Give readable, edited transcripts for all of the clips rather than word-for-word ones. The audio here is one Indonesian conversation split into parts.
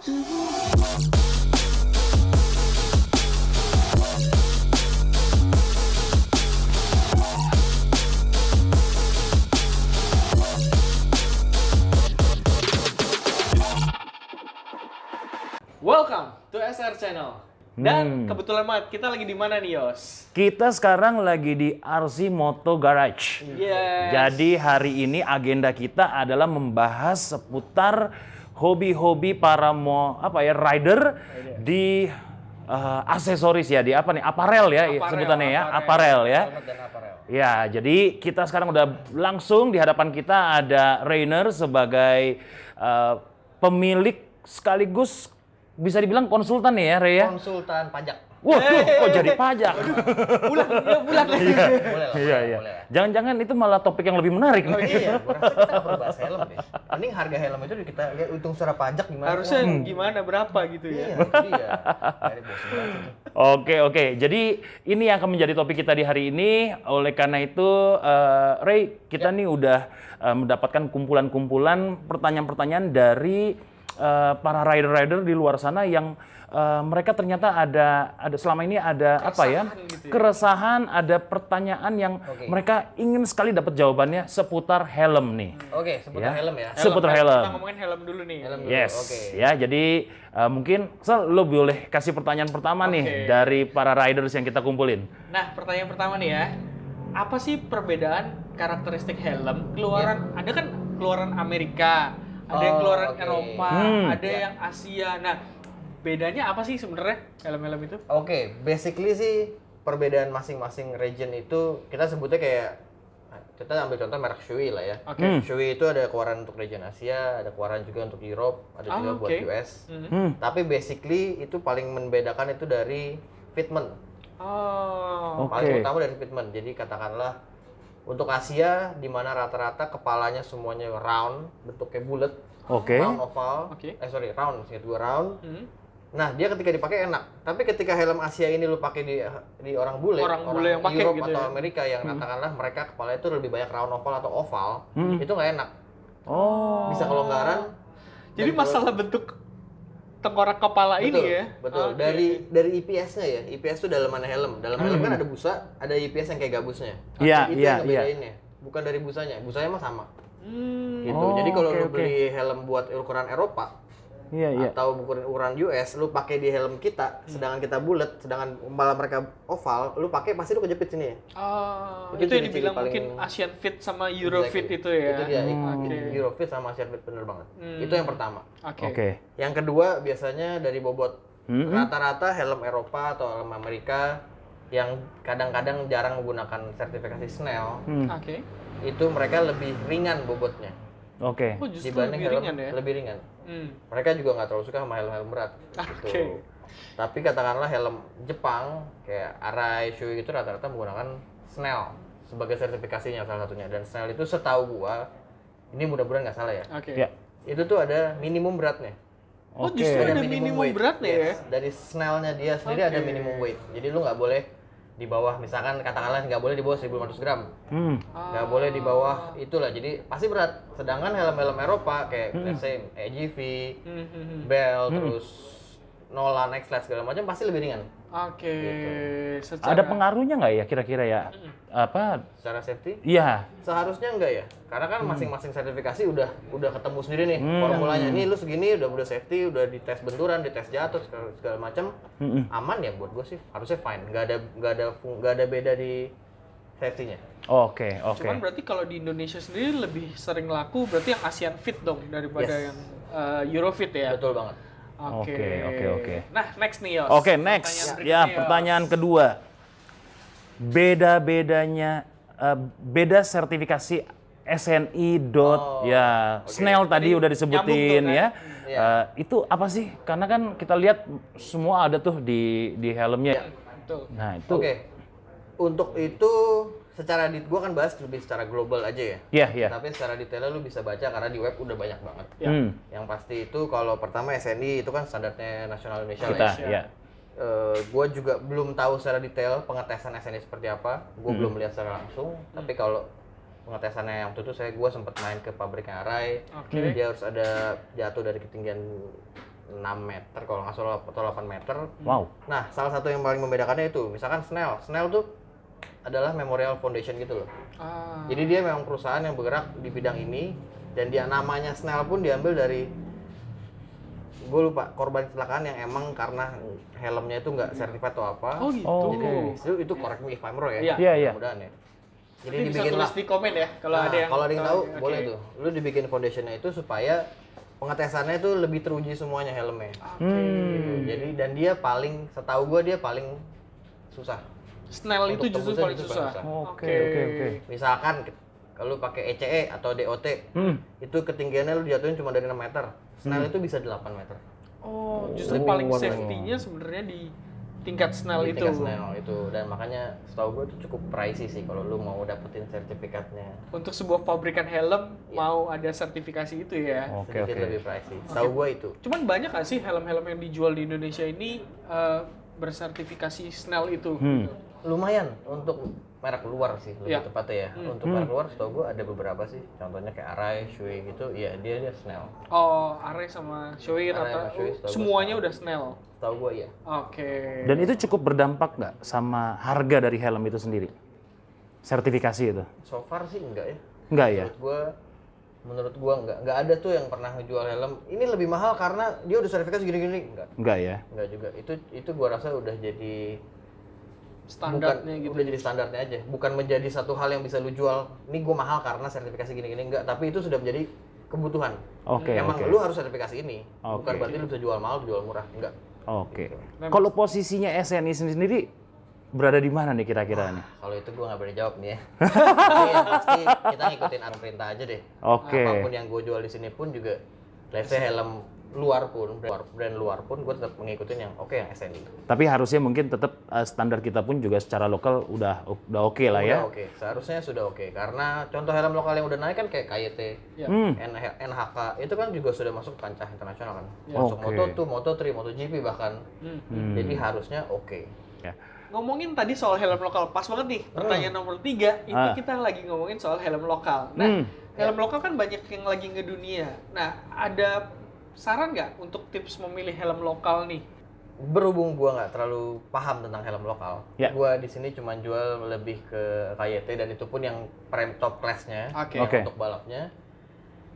Welcome to SR Channel. Dan kebetulan banget kita lagi di mana nih, Yos? Kita sekarang lagi di RC Moto Garage. Yes. Jadi hari ini agenda kita adalah membahas seputar hobi-hobi para rider di aksesoris ya, di apa nih? Aparel ya sebutannya ya, aparel ya. Helmet dan aparel. Ya, jadi kita sekarang udah langsung di hadapan kita ada Rainer sebagai pemilik sekaligus bisa dibilang konsultan nih ya, Ray ya? Konsultan pajak. Wah, kok jadi pajak? Bulan lagi. Boleh lah. Iya. Boleh lah. Jangan-jangan itu malah topik yang lebih menarik Oh nih. iya, gua rasa kita nggak perlu bahas helm deh. Mending harga helm itu kita lihat hitung secara pajak gimana. Harusnya gimana, berapa gitu Iya, ya? itu dia. Dari bosan banget itu. Oke. Jadi ini yang akan menjadi topik kita di hari ini. Oleh karena itu, Ray, kita nih udah mendapatkan kumpulan-kumpulan pertanyaan-pertanyaan dari para rider-rider di luar sana yang mereka ternyata ada selama ini ada keresahan, ada pertanyaan yang mereka ingin sekali dapat jawabannya seputar helm nih. Oke, seputar helm ya. Seputar helm. Kita ngomongin helm dulu nih. Helm dulu. Yes, Oke. ya jadi mungkin lo boleh kasih pertanyaan pertama nih dari para riders yang kita kumpulin. Nah, pertanyaan pertama nih ya. Apa sih perbedaan karakteristik helm? Ada kan keluaran Amerika, ada yang keluaran Eropa, ada yang Asia. Nah, bedanya apa sih sebenarnya helm-helm itu? Oke, basically sih perbedaan masing-masing region itu kita sebutnya kayak kita ambil contoh merek Shoei lah ya. Shoei itu ada keluaran untuk region Asia, ada keluaran juga untuk Europe, ada juga buat US. Tapi basically itu paling membedakan itu dari fitment. Paling utama dari fitment. Jadi katakanlah untuk Asia di mana rata-rata kepalanya semuanya round, bentuknya bulat. Round oval. Round, ingat gua round. Nah, dia ketika dipakai enak. Tapi ketika helm Asia ini lu pakai di orang bule yang pakai Europe gitu atau ya? Amerika yang katakanlah mereka kepalanya itu lebih banyak round oval atau oval, itu nggak enak. Bisa kelonggaran. Jadi masalah bentuk tengkorak kepala ini ya? Betul. Dari IPS-nya ya. IPS itu dalamannya helm. Dalam helm kan ada busa, ada IPS yang kayak gabusnya. Itu yang ngebedainnya. Bukan dari busanya. Busanya mah sama. Gitu. Jadi kalau lu beli helm buat ukuran Eropa, atau ukuran US, lu pakai di helm kita, sedangkan kita bulat, sedangkan malah mereka oval, lu pakai pasti lu kejepit sini ya. Itu yang dibilang mungkin Asian Fit sama Euro Fit itu ya. Itu dia, Euro Fit sama Asian Fit bener banget. Itu yang pertama. Yang kedua biasanya dari bobot. Rata-rata helm Eropa atau helm Amerika yang kadang-kadang jarang menggunakan sertifikasi Snell, itu mereka lebih ringan bobotnya. Justru dibanding lebih helm ringan ya? lebih ringan. Mereka juga nggak terlalu suka sama helm-helm berat. Gitu. Tapi katakanlah helm Jepang kayak Arai, Shoei itu rata-rata menggunakan Snell sebagai sertifikasinya salah satunya. Dan Snell itu setahu gua, ini mudah-mudahan nggak salah ya. Itu tuh ada minimum beratnya. Justru ada minimum beratnya ya? Dari Snell-nya dia sendiri ada minimum weight. Jadi lu nggak boleh di bawah, misalkan katakanlah nggak boleh di bawah 1.500 gram, nggak boleh di bawah itulah, jadi pasti berat. Sedangkan helm-helm Eropa kayak let's say AGV, Bell, terus Nolan, X-Lite segala macam pasti lebih ringan. Gitu. Ada pengaruhnya nggak ya kira-kira ya? Secara safety? Iya. Seharusnya enggak ya, karena kan masing-masing sertifikasi udah ketemu sendiri nih formulanya. Ini lu segini udah safety, udah dites benturan, dites jatuh segala macam, aman ya buat gue sih harusnya fine. Nggak ada beda di safety-nya. Cuman berarti kalau di Indonesia sendiri lebih sering laku berarti yang Asian Fit dong daripada yang Euro Fit ya. Betul banget. Oke. Nah, next nih Yos. Next. Pertanyaan kedua. Beda sertifikasi SNI Snell tadi udah disebutin ya. Itu apa sih? Karena kan kita lihat semua ada tuh di helmnya. Nah, itu. Untuk itu secara gua kan bahas lebih secara global aja ya. Iya. Tapi secara detailnya lu bisa baca karena di web udah banyak banget. Yang pasti itu kalau pertama SNI itu kan standarnya nasional Indonesia ya. Gue juga belum tahu secara detail pengetesan SNI seperti apa. Gue belum lihat secara langsung. Tapi kalau pengetesannya yang itu gue sempat main ke pabriknya Arai. Dia harus ada jatuh dari ketinggian 6 meter kalau nggak salah atau 8 meter. Wow. Nah, salah satu yang paling membedakannya itu, misalkan Snell. Snell tuh adalah Memorial Foundation gitu loh. Jadi dia memang perusahaan yang bergerak di bidang ini, dan dia namanya Snell pun diambil dari, gue lupa, korban kecelakaan yang emang karena helmnya itu nggak certified atau apa. Oh gitu. Oh, Jadi itu correct me if I'm wrong ya. Iya. Mudah-mudahan ya. Jadi Jadi bisa dibikin tulis lah. di komen ya kalau ada yang tahu, oke. boleh tuh. Lu dibikin foundationnya itu supaya pengetesannya itu lebih teruji semuanya helmnya. Oke. Gitu. Jadi dan dia paling, setahu gua dia paling susah. Snell itu Untuk justru tembusnya paling itu susah. paling Oke. Misalkan kalau pakai ECE atau DOT, itu ketinggiannya lu jatuhin cuma dari 6 meter. Snell itu bisa 8 meter. Oh, justru Lebih paling kuat. safety-nya sebenarnya di tingkat Snell Di itu. tingkat Snell itu, dan makanya setahu gua itu cukup pricey sih kalau lu mau dapetin sertifikatnya. Untuk sebuah pabrikan helm mau ada sertifikasi itu ya. Oke. Sedikit lebih pricey. Setahu gua itu. Cuman banyak nggak sih helm-helm yang dijual di Indonesia ini bersertifikasi Snell itu? Gitu? Lumayan untuk merek luar sih lebih Iya. tepatnya ya. Untuk merek luar setahu gue ada beberapa sih. Contohnya kayak Arai, Shui gitu. Ya dia Snell. Oh, Arai sama Shoei Arai rata sama Shoei setahu gua semuanya Snell. udah Snell. Setahu gue iya. Oke. Dan itu cukup berdampak nggak sama harga dari helm itu sendiri? Sertifikasi itu? So far sih enggak ya. Enggak ya? Menurut gua enggak ada tuh yang pernah ngejual helm ini lebih mahal karena dia udah sertifikasi gini-gini. Enggak ya? Enggak juga. Itu gua rasa udah jadi Standarnya bukan, gitu. udah jadi standarnya aja. Bukan menjadi satu hal yang bisa lu jual. Ini gua mahal karena sertifikasi gini-gini, enggak. Tapi itu sudah menjadi kebutuhan. Oke. Emang oke. lu harus sertifikasi ini. Bukan Oke. berarti lu bisa jual mahal, jual murah. Enggak. Oke. Memang- Kalau posisinya SNI sendiri berada di mana nih kira-kira nih? Kalau itu gua nggak berani jawab nih ya. Tapi yang pasti kita ngikutin arah perintah aja deh. Oke. Apapun yang gue jual di sini pun juga, let's say helm luar pun, brand luar pun, gue tetap mengikutin yang yang SNI. Tapi harusnya mungkin tetap standar kita pun juga secara lokal udah oke lah ya. Udah oke, seharusnya sudah oke. Karena contoh helm lokal yang udah naik kan kayak KYT, Ya. NHK, itu kan juga sudah masuk kancah internasional kan. Ya. Masuk Oke. Moto2, Moto3, MotoGP bahkan. Jadi harusnya oke. Ya. Ngomongin tadi soal helm lokal, pas banget nih. Pertanyaan nomor 3, itu kita lagi ngomongin soal helm lokal. Nah, helm lokal kan banyak yang lagi ngedunia. Nah, ada saran nggak untuk tips memilih helm lokal nih? Berhubung gua nggak terlalu paham tentang helm lokal, Ya. gua di sini cuma jual lebih ke KYT dan itu pun yang prime top class-nya, Oke. yang Oke. untuk balapnya.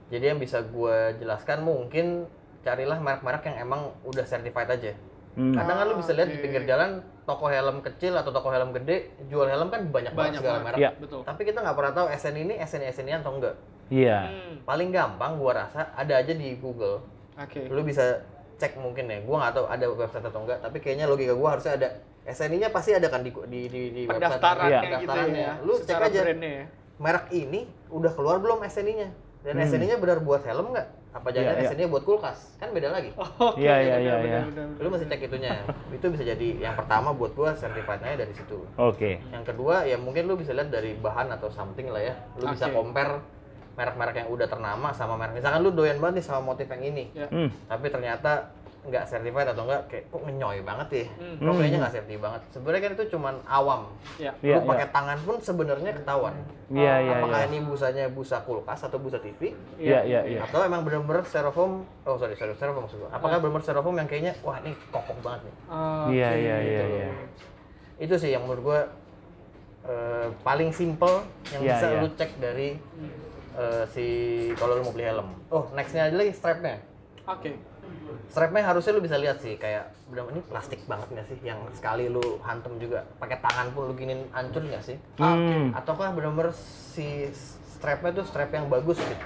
Jadi yang bisa gua jelaskan mungkin carilah merek-merek yang emang udah certified aja. Kadang kan lu bisa lihat di pinggir jalan toko helm kecil atau toko helm gede jual helm kan banyak banget segala merek. Iya. Betul. Tapi kita nggak pernah tahu SN ini SN-SN atau enggak. Iya. Paling gampang gua rasa ada aja di Google. Oke. Lu bisa cek mungkin ya, gua nggak tahu ada website atau enggak, tapi kayaknya logika gua harusnya ada. SNI-nya pasti ada kan di website Pendaftarannya Iya. gitu pendaftarannya. ya. Lu cek secara aja brandnya ya. merek ini udah keluar belum SNI-nya, dan SNI-nya benar buat helm nggak? Apa jangan Iya, iya. SNI-nya buat kulkas? Kan beda lagi. Oke. Iya, benar, iya, benar, iya. benar, benar. Lu mesti cek itunya. Itu bisa jadi yang pertama buat gua certified-nya dari situ. Oke. Yang kedua ya mungkin lu bisa lihat dari bahan atau something lah ya. Lu bisa Oke. compare merek-merek yang udah ternama sama merek. Misalkan lu doyan banget nih sama motif yang ini. Ya. Tapi ternyata nggak certified atau enggak, kayak kok ngenyoy banget ya. Kok kayaknya nggak safety banget. Sebenarnya kan itu cuman awam. Ya. Iya, Lu pakai tangan pun sebenarnya ketahuan. Iya, iya, Apakah iya. ini busanya busa kulkas atau busa TV? Iya, iya, iya. Atau emang bener-bener styrofoam, styrofoam maksud gua. Apakah bener-bener styrofoam yang kayaknya, wah ini kokoh banget nih. Oke. Iya, iya, iya, iya. Itu sih yang menurut gua paling simple yang Iya, bisa iya. lu cek dari si kalau lu mau beli helm. Oh, nextnya aja lagi strapnya. Oke. Strapnya harusnya lu bisa lihat sih, kayak bener ini plastik banget nggak sih? Yang sekali lu hantem juga pakai tangan pun lu giniin hancur nggak sih? Ataukah bener-bener si strapnya tuh strap yang bagus gitu?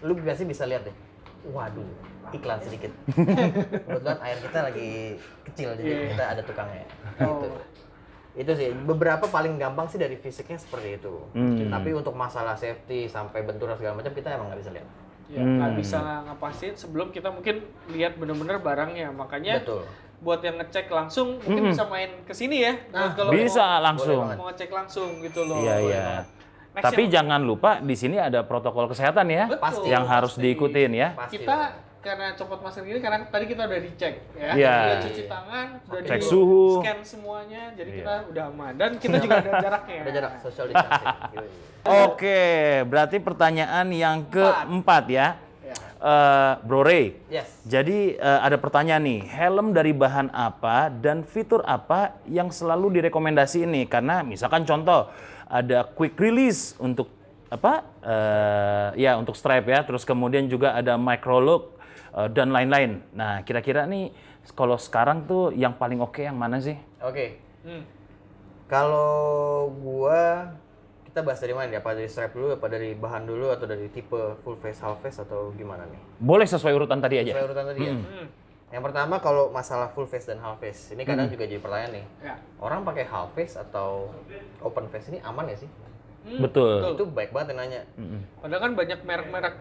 Lu biasanya bisa lihat deh. Waduh, iklan sedikit. Kebetulan air kita lagi kecil, jadi kita ada tukangnya. Gitu. Itu sih, beberapa paling gampang sih dari fisiknya seperti itu. Tapi untuk masalah safety sampai benturan segala macam kita emang nggak bisa lihat. Ya, nggak bisa ngapastiin sebelum kita mungkin lihat bener-bener barangnya. Makanya Betul. buat yang ngecek langsung mungkin bisa main ke sini ya. Buat kalau Bisa mau, langsung. mau ngecek langsung gitu loh. Iya, iya. Next Tapi yang- jangan lupa di sini ada protokol kesehatan ya, Betul, yang harus pasti. diikutin ya. Pasti kita lah. karena copot masker ini karena tadi kita udah dicek ya, Iya. udah cuci tangan, udah Cek di suhu. scan semuanya, jadi Iya. kita udah aman dan kita juga ada jaraknya. Ada jarak social distancing. Gitu. Oke, berarti pertanyaan yang keempat ya. Ya. Bro Ray. Yes. Jadi ada pertanyaan nih, helm dari bahan apa dan fitur apa yang selalu direkomendasi ini? Karena misalkan contoh ada quick release untuk apa? Ya untuk strap ya, terus kemudian juga ada micro lock dan lain-lain. Nah kira-kira nih kalau sekarang tuh yang paling oke yang mana sih? Oke. Kalau gua kita bahas dari mana nih? Apa dari strap dulu, apa dari bahan dulu, atau dari tipe full face, half face, atau gimana nih? Boleh sesuai urutan tadi aja. Sesuai urutan tadi ya. Yang pertama kalau masalah full face dan half face, ini kadang juga jadi pertanyaan nih. Ya. Orang pakai half face atau open face ini aman ya sih? Betul. Itu baik banget yang nanya. Padahal kan banyak merek-merek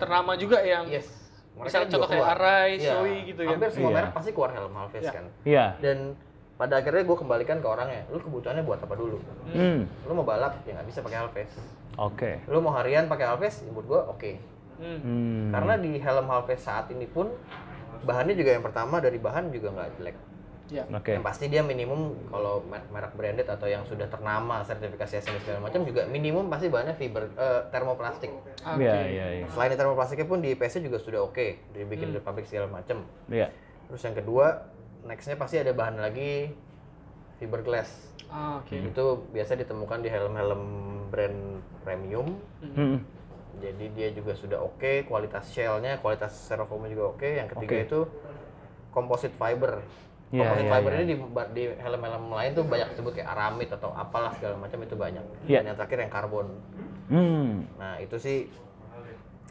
ternama juga yang Yes. misalnya juga contoh kayak keluar. Arai, Iya. Shoei gitu ya. Hampir semua Iya. merek pasti keluar helm half face Iya. kan. Iya. Dan pada akhirnya gue kembalikan ke orangnya, lu kebutuhannya buat apa dulu? Lu mau balap ya nggak bisa pakai half face. Oke. Lu mau harian pakai half face, ya menurut gue oke. Karena di helm half face saat ini pun bahannya juga yang pertama dari bahan juga nggak jelek. Ya. Oke. Yang pasti dia minimum kalau merek branded atau yang sudah ternama sertifikasi SMI segala macam juga minimum pasti bahannya fiber termoplastik. Oke. Iya, iya, iya. Selain termoplastiknya pun di IPS juga sudah oke, dibikin dari pabrik segala macam. Iya. Terus yang kedua, nextnya pasti ada bahan lagi fiberglass. Oke. Itu biasa ditemukan di helm-helm brand premium. Jadi dia juga sudah oke, kualitas shellnya, kualitas styrofoamnya juga oke. Yang ketiga Oke. itu composite fiber. Iya, Composite iya, fiber iya. ini di helm-helm lain tuh banyak disebut kayak aramid atau apalah segala macam itu banyak. Iya. Dan yang terakhir yang karbon. Hmm. Nah itu sih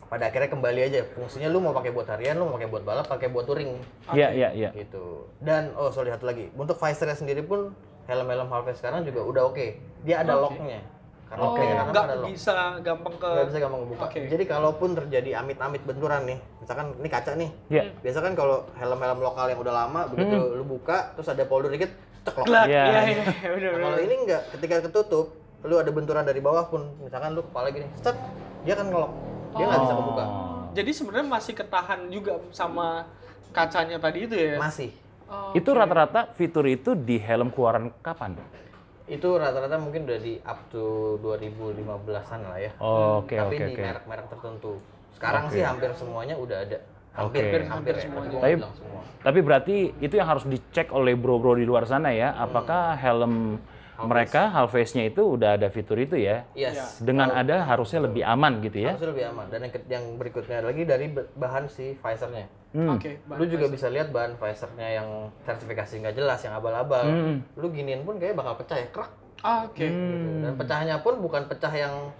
pada akhirnya kembali aja fungsinya lu mau pakai buat harian, lu mau pakai buat balap, pakai buat touring Iya, iya, iya. gitu. Dan sorry satu lagi, untuk visornya sendiri pun helm-helm half face sekarang juga udah oke. Dia ada locknya. Karena Oh, karena nggak ada lock. bisa gampang ke. Nggak bisa gampang ngebuka. Oke. Jadi kalaupun terjadi amit-amit benturan nih, misalkan ini kaca nih. Iya. Biasa kan kalau helm-helm lokal yang udah lama begitu lu buka terus ada polder dikit, ceklok. Klak. Iya, Iya, iya. iya, benar. Nah, kalau ini enggak, ketika ketutup, lu ada benturan dari bawah pun, misalkan lu kepala gini, set, dia kan ngelok. Dia nggak bisa kebuka. Jadi sebenarnya masih ketahan juga sama kacanya tadi itu ya? Masih. Oh, Itu rata-rata fitur itu di helm keluaran kapan? Itu rata-rata mungkin udah di up to 2015-an lah ya. Oke, Tapi oke, di oke. merek-merek tertentu. Sekarang Oke. sih hampir semuanya udah ada. Hampir, Oke. hampir ya. Semuanya. Gua Tapi, bilang semua. tapi berarti itu yang harus dicek oleh bro-bro di luar sana ya. Apakah helm mereka half face-nya itu udah ada fitur itu ya? Yes. Dengan ada harusnya lebih aman gitu ya? Harusnya lebih aman. Dan yang berikutnya lagi dari bahan si visornya. Oke. Lu juga bisa lihat bahan visornya yang sertifikasi nggak jelas, yang abal-abal. Lu giniin pun kayaknya bakal pecah ya, krak. Oke. Gitu. Dan pecahnya pun bukan pecah yang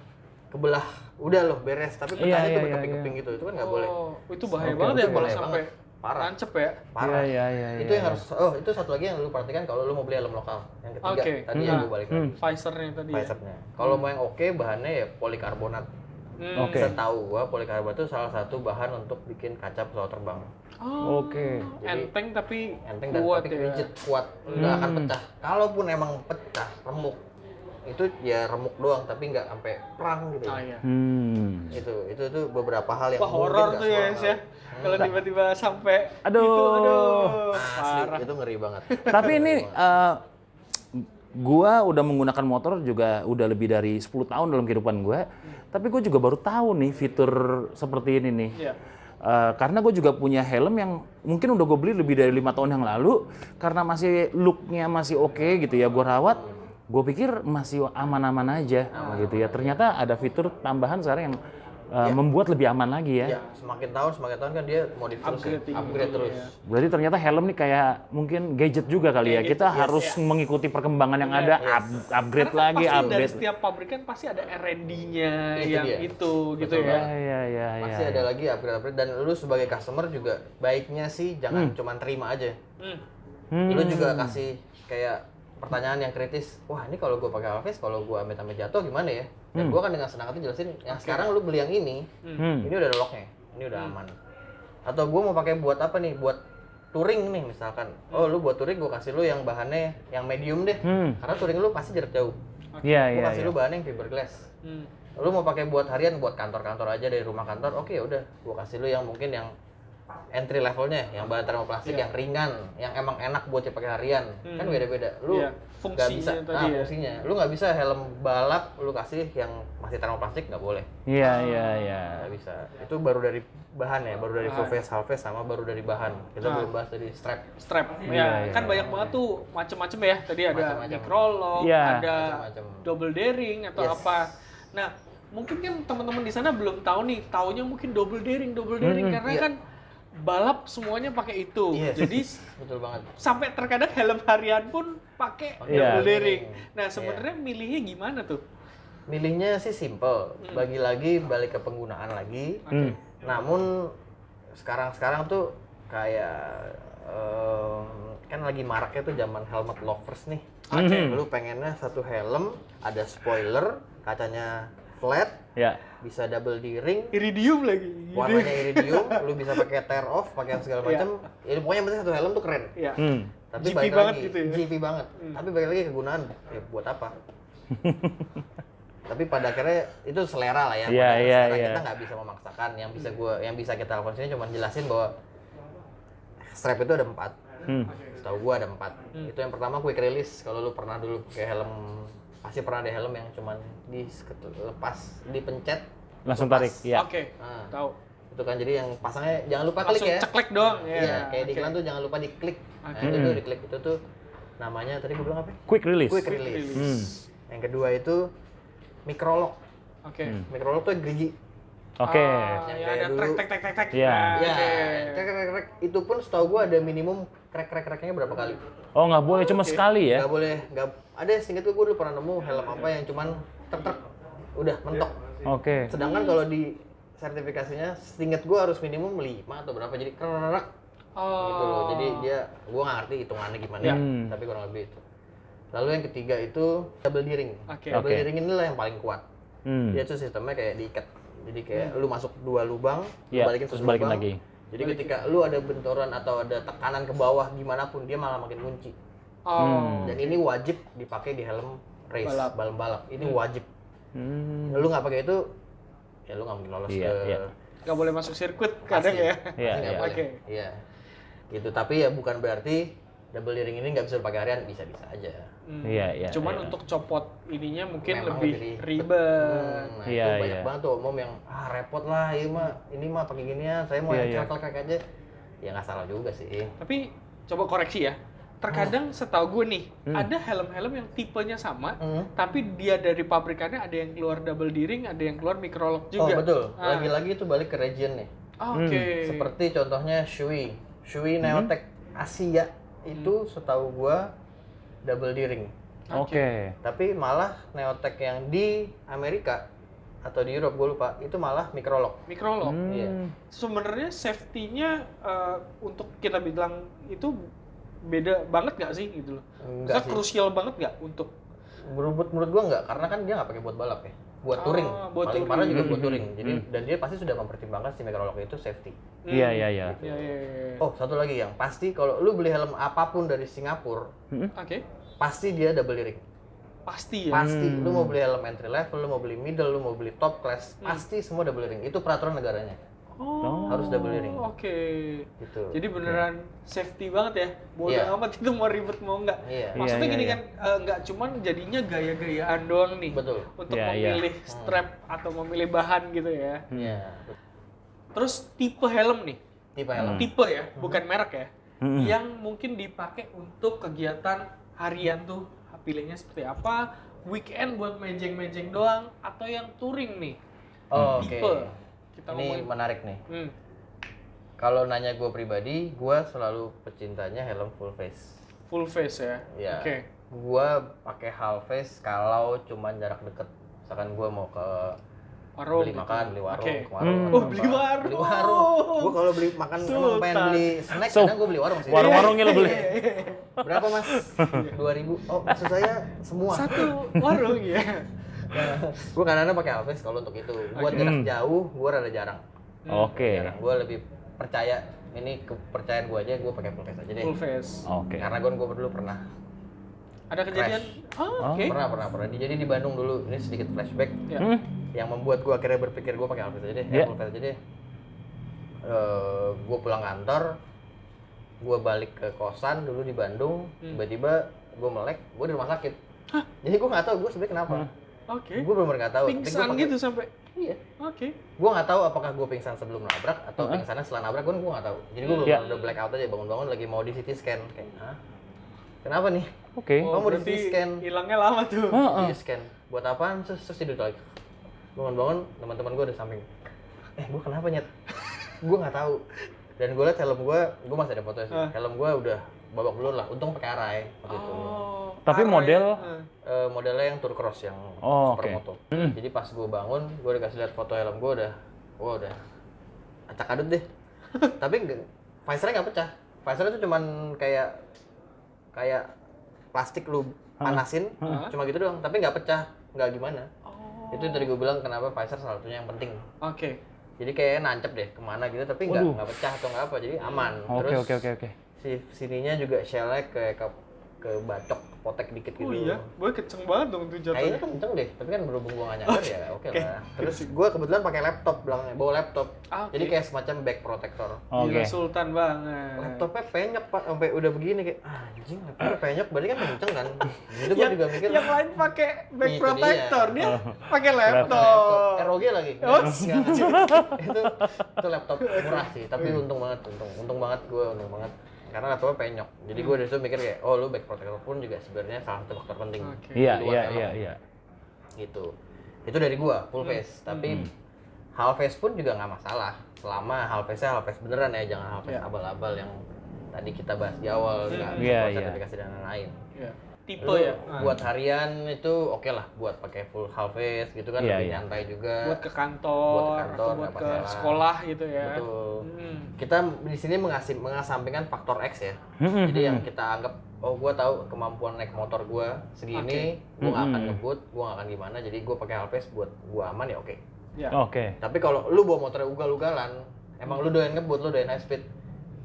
kebelah, udah loh beres, tapi pecahnya Iya, tuh iya, berkeping-keping gitu. Itu kan nggak boleh. Oh, itu bahaya Oke, banget oke. ya kalau Bahaya sampai banget. Parah. nancep ya. Parah. Iya, iya, Itu yang harus, itu satu lagi yang lu perhatikan kalau lu mau beli helm lokal. Yang ketiga, Oke. tadi yang gue balik lagi. Visornya tadi ya. Visornya. Kalau mau yang oke, bahannya ya polikarbonat. Oke. Setahu gua polikarbonat itu salah satu bahan untuk bikin kaca pesawat terbang. Oh, Oke. enteng tapi Enteng dan kuat tapi ya. rigid, kuat, nggak akan pecah. Kalaupun emang pecah, remuk, itu ya remuk doang, tapi nggak sampai perang gitu. Oh iya. Itu beberapa hal yang Wah, mungkin horor nggak tuh ya, semua Yes, ya. tahu. Kalau tiba-tiba sampai Aduh. itu, aduh. Asli, Parah. itu ngeri banget. Tapi ini gua udah menggunakan motor juga udah lebih dari 10 tahun dalam kehidupan gua. Tapi gue juga baru tahu nih fitur seperti ini nih. Iya. Karena gue juga punya helm yang mungkin udah gue beli lebih dari 5 tahun yang lalu. Karena masih looknya masih oke gitu ya, gue rawat. Gue pikir masih aman-aman aja gitu ya. Ternyata ada fitur tambahan sekarang yang membuat lebih aman lagi ya. Ya, semakin tahun kan dia modif terus, ya. Upgrade terus. Berarti ternyata helm nih kayak mungkin gadget juga kali ya. Kita harus mengikuti perkembangan yang ada, upgrade Karena lagi, pasti dari upgrade. setiap pabrikan pasti ada R&D-nya Itu yang dia. itu gitu Betul ya. Ya. Pasti ada lagi upgrade dan lu sebagai customer juga baiknya sih jangan cuma terima aja. Lu juga kasih kayak pertanyaan yang kritis. Wah, ini kalau gue pakai Alves, kalau gue amit-amit jatuh gimana ya? Dan gue kan dengan senang hati jelasin, yang sekarang lu beli yang ini udah ada locknya, ini udah aman. Atau gue mau pakai buat apa nih? Buat touring nih misalkan. Oh, lu buat touring gue kasih lu yang bahannya yang medium deh. Karena touring lu pasti jarak jauh. Iya, Gue iya. kasih lu bahannya yang fiberglass. Lu mau pakai buat harian, buat kantor-kantor aja dari rumah kantor, oke udah. Gue kasih lu yang mungkin yang entry levelnya, yang bahan termoplastik yang ringan, yang emang enak buat dipakai harian. Kan beda-beda. Lu nggak bisa, fungsinya. Lu nggak bisa helm balap lu kasih yang masih termoplastik, nggak boleh. Iya. Nggak bisa. Itu baru dari bahan ya, baru dari full face, half face, sama baru dari bahan. Kita belum bahas tadi strap. Kan banyak banget tuh macem-macem ya. Tadi ada microlock, ada double daring atau apa. Nah, mungkin kan teman-teman di sana belum tahu nih, taunya mungkin double daring karena kan balap semuanya pakai itu. Jadi betul banget. Sampai terkadang helm harian pun pakai double daring. Nah, sebenarnya milihnya gimana tuh? Milihnya sih simple. Balik ke penggunaan lagi. Namun sekarang tuh kayak kan lagi maraknya tuh zaman helmet lovers nih. Lu pengennya satu helm ada spoiler, kacanya flat, bisa double D-ring, iridium lagi, warnanya iridium, lu bisa pakai tear off, pakai segala macam. Ya pokoknya penting satu helm tuh keren. Tapi GP balik banget lagi, gitu ya. GP banget. Tapi balik lagi kegunaan, ya buat apa? Tapi pada akhirnya itu selera lah ya. Kita nggak bisa memaksakan. Yang bisa kita lakukan sini cuma jelasin bahwa strap itu ada 4. Setahu gua ada 4. Itu yang pertama quick release. Kalau lu pernah dulu pakai helm, pasti pernah ada helm yang cuman lepas, dipencet langsung tarik. Tahu. Itu kan, jadi yang pasangnya jangan lupa Langsung klik ya. ceklek doang. Iya, kayak di iklan tuh jangan lupa diklik. Nah, itu tuh diklik itu tuh namanya tadi gua bilang apa? Quick release. Quick release. Yang kedua itu microlock. Microlock tuh gerigi. Yang ada trek. Krek. Itu pun setahu gua ada minimum krek-kreknya berapa kali. Oh, nggak boleh cuma sekali ya? Nggak boleh, ada seingat gua dulu pernah nemu helm apa yang cuman trek udah mentok. Sedangkan kalau di sertifikasinya seingat gua harus minimum 5 atau berapa, jadi krek. Gitu loh. Jadi gua nggak ngerti hitungannya gimana, tapi kurang lebih itu. Lalu yang ketiga itu double D-ring. Double D-ring inilah yang paling kuat. Dia tuh sistemnya kayak diikat. Jadi kayak lu masuk 2 lubang, lu balikin terus balikin lagi. Jadi ketika lu ada benturan atau ada tekanan ke bawah gimana pun, dia malah makin kunci. Dan ini wajib dipakai di helm race, balap. Ini wajib. Lu nggak pakai itu, ya lu nggak mungkin lolos nggak boleh masuk sirkuit kadang ya. Nggak boleh. Iya. Gitu. Tapi ya bukan berarti double D-ring ini nggak bisa dipakai harian, bisa-bisa aja. Cuman untuk copot ininya mungkin lebih ribet. Nah, itu banyak banget tuh omong yang repot lah, ini mah pakai ginian, saya mau yang klek aja. Ya nggak salah juga sih. Tapi coba koreksi ya. Terkadang setahu gue nih, ada helm-helm yang tipenya sama, tapi dia dari pabrikannya ada yang keluar double D-ring, ada yang keluar microlock juga. Oh betul. Lagi-lagi itu balik ke region nih. Seperti contohnya Shui Neotech Asia itu setahu gua double D-ring. Tapi malah Neotech yang di Amerika atau di Europe gua lupa, itu malah microlock. Iya. Sebenarnya safety-nya untuk kita bilang itu beda banget nggak sih gitu loh? Enggak sih. Krusial banget nggak untuk? Menurut gua nggak, karena kan dia nggak pakai buat balap ya, buat touring. Paling parah juga buat touring. Jadi dan dia pasti sudah mempertimbangkan si microlock itu safety. Iya. Oh, satu lagi yang pasti kalau lu beli helm apapun dari Singapura, pasti dia double D-ring. Pasti ya? Pasti. Lu mau beli helm entry level, lu mau beli middle, lu mau beli top class, pasti semua double D-ring. Itu peraturan negaranya. Harus double D-ring. Gitu. Jadi beneran safety banget ya? Bodoh amat itu mau ribet mau enggak. Maksudnya gini kan, enggak cuman jadinya gaya-gayaan doang nih. Betul. Untuk memilih strap atau memilih bahan gitu ya. Terus tipe helm nih. Tipe ya, bukan merek ya. Yang mungkin dipakai untuk kegiatan harian tuh, pilihnya seperti apa? Weekend buat mejeng-mejeng doang atau yang touring nih? Tipe. Kita ini menarik nih. Kalau nanya gue pribadi, gue selalu pecintanya helm full face. Full face ya? Iya. Gue pakai half face kalau cuman jarak deket. Misalkan gue mau ke warung, beli makan, beli warung, ke warung. Beli warung. Beli warung. Gue kalau beli makan, emang pengen beli snack, kadang gue beli warung sih. Warung-warungnya lo beli. Berapa mas? 2.000. Oh, maksud saya semua. Satu warung ya. Gue kadang-kadang pakai half face kalau untuk itu. Buat jarak jauh, gue rada jarang. Gue lebih percaya, ini kepercayaan gue aja, gue pakai full face aja deh. Full face. Karena gue dulu pernah. Ada kejadian? Pernah. Jadi di Bandung dulu, ini sedikit flashback. Yang membuat gue akhirnya berpikir gue pakai half face aja deh, full face aja deh. gue pulang kantor, gue balik ke kosan dulu di Bandung, tiba-tiba gue melek, gue di rumah sakit. Jadi gue nggak tahu gue sebenarnya kenapa. Oke. Gue benar-benar nggak tahu. Pingsan gitu sampai. Iya. Oke. Gue nggak tahu apakah gue pingsan sebelum nabrak atau pingsannya setelah nabrak, gue nggak tahu. Jadi gue benar-benar udah black out aja, bangun-bangun lagi mau di CT scan kayak, hah? Kenapa nih? Oke. Oh, mau di CT scan. Hilangnya lama tuh. CT scan. Buat apaan? Terus tidur lagi. Bangun-bangun, teman-teman gue udah samping. Gue kenapa nyet? Gue nggak tahu. Dan gue liat helm gue masih ada foto sih. Helm gue udah babak belur lah. Untung pakai arai waktu itu. Tapi model Modelnya yang tour cross yang supermoto. Jadi pas gue bangun, gue dikasih lihat foto helm gue udah acak adut deh. Tapi visornya nggak pecah. Visornya tuh cuman kayak plastik lu panasin, cuma gitu doang. Tapi nggak pecah, nggak gimana. Itu yang tadi gue bilang kenapa visor salah satunya yang penting. Oke. Jadi kayaknya nancep deh kemana gitu, tapi nggak pecah atau nggak apa, jadi aman. Terus Oke. si sininya juga shellnya kayak ke bacok, potek dikit gitu. Oh iya, boy kenceng banget dong tuh Kayaknya jatuhnya. kenceng deh, tapi kan berhubung gua nggak nyadar ya oke lah. Terus gua kebetulan pakai laptop belakangnya, bawa laptop. Jadi kayak semacam back protector. Gila sultan banget. Laptopnya penyok Pak, sampai udah begini kayak anjing, laptopnya penyok, berarti kan kenceng kan. Itu gua juga mikir Yang lain pakai back Itu protector, dia pakai laptop laptop. ROG lagi. Oh. Itu laptop murah sih, tapi untung banget untung banget. Karena laptopnya penyok. Jadi gue dari situ mikir kayak, oh lu back protector pun juga sebenarnya salah satu faktor penting. Iya. Gitu. Itu dari gua full face. Tapi half face pun juga nggak masalah. Selama half face-nya half face beneran ya, jangan half face abal-abal yang tadi kita bahas di awal, nggak sertifikasi dan lain-lain. Iya. Tipe Lu ya. buat harian itu oke lah, buat pakai full half face gitu kan, lebih nyantai juga. Buat ke kantor, atau buat ke sekolah gitu ya. Betul. Kita di sini mengasampingkan faktor X ya. Jadi yang kita anggap, oh gua tahu kemampuan naik motor gua segini, gua nggak akan ngebut, gua nggak akan gimana, jadi gua pakai half face buat gua aman ya oke. Ya. Oke. Tapi kalau lu bawa motornya ugal-ugalan, emang lu doyan ngebut, lu doyan high speed,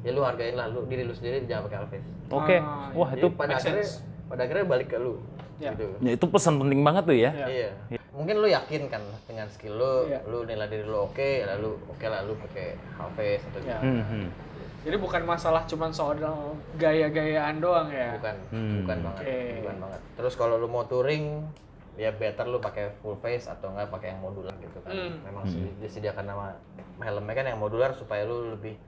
ya lu hargain lah diri lu sendiri, jangan pakai half face. Oke. Wah, Jadi itu pada akhirnya balik ke lu. Ya. Gitu. ya, itu pesan penting banget tuh ya. Iya. Mungkin lu yakin kan dengan skill lu, lu nilai diri lu oke, lalu oke lah lu pakai half face atau gitu. Jadi bukan masalah cuman soal gaya-gayaan doang ya. Bukan banget. Terus kalau lu mau touring, ya better lu pakai full face atau enggak pakai yang modular gitu kan. Memang disediakan nama helmnya kan yang modular supaya lu lebih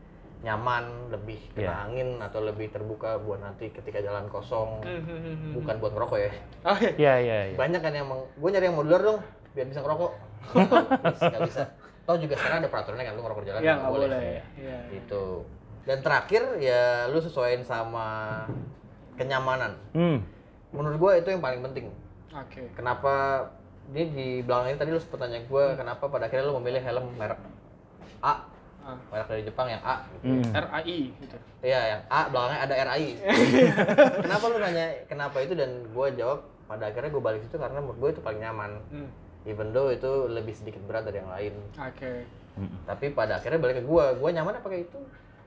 nyaman, lebih kena angin atau lebih terbuka buat nanti ketika jalan kosong. Bukan buat ngerokok ya. Oke. Iya. Banyak kan yang gue nyari yang modular dong biar bisa ngerokok. Nggak bisa. Toh juga sekarang ada peraturannya kan, lu ngerokok di jalan nggak boleh. Iya. Gitu. Dan terakhir ya lu sesuaiin sama kenyamanan. Menurut gue itu yang paling penting. Oke. Kenapa ini di belakang ini tadi lu sempat tanya gue kenapa pada akhirnya lu memilih helm merek A, merek dari Jepang yang A gitu. RAI gitu. Iya, yang A belakangnya ada RAI. Kenapa lu nanya kenapa itu, dan gue jawab pada akhirnya gue balik situ karena menurut gue itu paling nyaman. Even though itu lebih sedikit berat dari yang lain. Oke. Tapi pada akhirnya balik ke gue nyaman pakai itu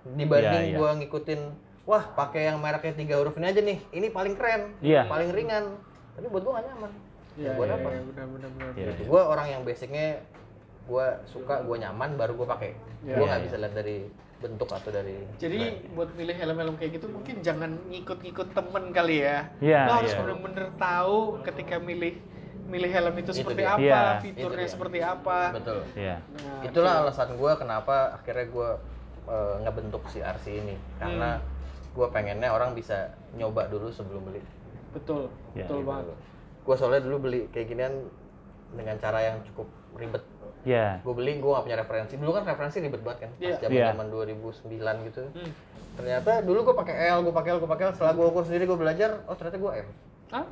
dibanding gue ngikutin, wah pakai yang mereknya 3 huruf ini aja nih, ini paling keren, paling ringan, tapi buat gue gak nyaman. Buat apa? Benar. Gue orang yang basicnya gue suka, gue nyaman, baru gue pakai. Gue nggak bisa lihat dari bentuk atau dari. Jadi buat milih helm-helm kayak gitu mungkin jangan ngikut-ngikut temen kali ya. Iya, Lo harus bener-bener tahu ketika milih helm itu seperti dia. apa, fiturnya seperti apa. Betul. Iya. Nah, itulah alasan gue kenapa akhirnya gue ngebentuk si RC ini, karena gue pengennya orang bisa nyoba dulu sebelum beli. Betul banget. Gue soalnya dulu beli kayak ginian dengan cara yang cukup ribet. Gue beli, gue gak punya referensi. Dulu kan referensi ribet banget kan, pas zaman 2009 gitu. Ternyata dulu gue pakai L. Setelah gue ukur sendiri, gue belajar, oh ternyata gue M.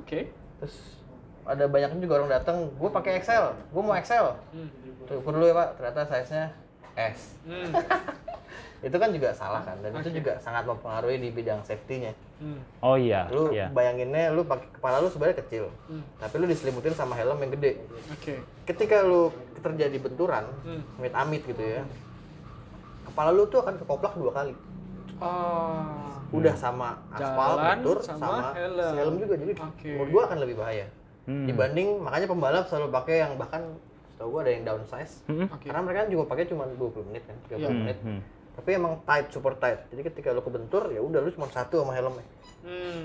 Oke. Terus ada banyak juga orang datang, gue pakai XL, gue mau XL. Tuh, ukur dulu ya Pak, ternyata size-nya S. Itu kan juga salah kan, dan itu juga sangat mempengaruhi di bidang safety-nya. Oh iya. Lu bayanginnya, lu pakai kepala lu sebenarnya kecil, tapi lu diselimutin sama helm yang gede. Ketika lu terjadi benturan, amit-amit gitu ya, kepala lu tuh akan kekoplak 2 kali. Udah sama aspal, bentur, sama helm juga, jadi menurut gua akan lebih bahaya. Dibanding, makanya pembalap selalu pakai yang bahkan setahu gua ada yang downsize, karena mereka kan juga pakai cuma 20 menit kan, 30 menit. tapi emang tight, super tight. Jadi ketika lu kebentur ya udah lu cuma satu sama helmnya.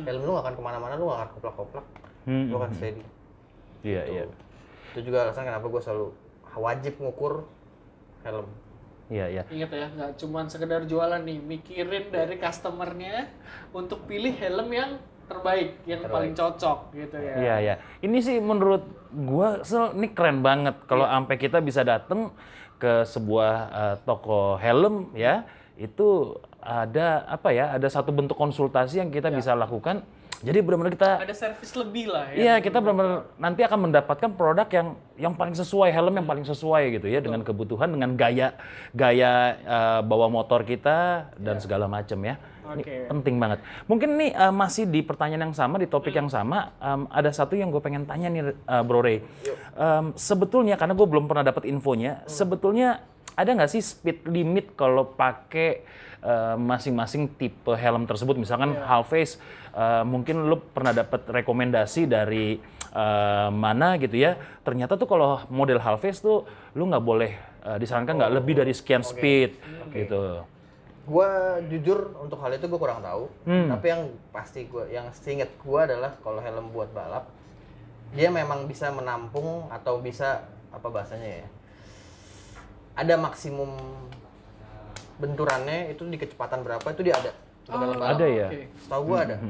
Helm lu gak akan kemana-mana, lu gak akan koplak-koplak, lu akan steady. Iya, iya. Itu juga alasan kenapa gue selalu wajib ngukur helm. Iya, iya. Ingat ya, nggak cuma sekedar jualan nih, mikirin dari customernya untuk pilih helm yang terbaik, yang paling cocok gitu ya. Iya, iya. Ini sih menurut gua ini keren banget kalau sampai kita bisa datang ke sebuah toko helm ya, itu ada apa ya? Ada satu bentuk konsultasi yang kita bisa lakukan. Jadi benar-benar kita Ada servis lebih lah ya. iya, kita benar-benar nanti akan mendapatkan produk yang paling sesuai, helm yang paling sesuai gitu ya, dengan kebutuhan, dengan gaya bawa motor kita dan segala macam ya. Ini penting banget. Mungkin nih masih di pertanyaan yang sama, di topik yang sama, ada satu yang gue pengen tanya nih Bro Ray. Sebetulnya karena gue belum pernah dapat infonya, sebetulnya ada nggak sih speed limit kalau pakai masing-masing tipe helm tersebut? Misalkan half face, mungkin lu pernah dapat rekomendasi dari mana gitu ya. Ternyata tuh kalau model half face tuh lu nggak boleh disarankan nggak lebih dari sekian speed gitu. Gua jujur untuk hal itu gue kurang tahu. Tapi yang pasti yang seinget gue adalah kalau helm buat balap, dia memang bisa menampung atau bisa apa bahasanya ya? Ada maksimum benturannya itu di kecepatan berapa itu dia ada. Ada ya. Setahu gua ada.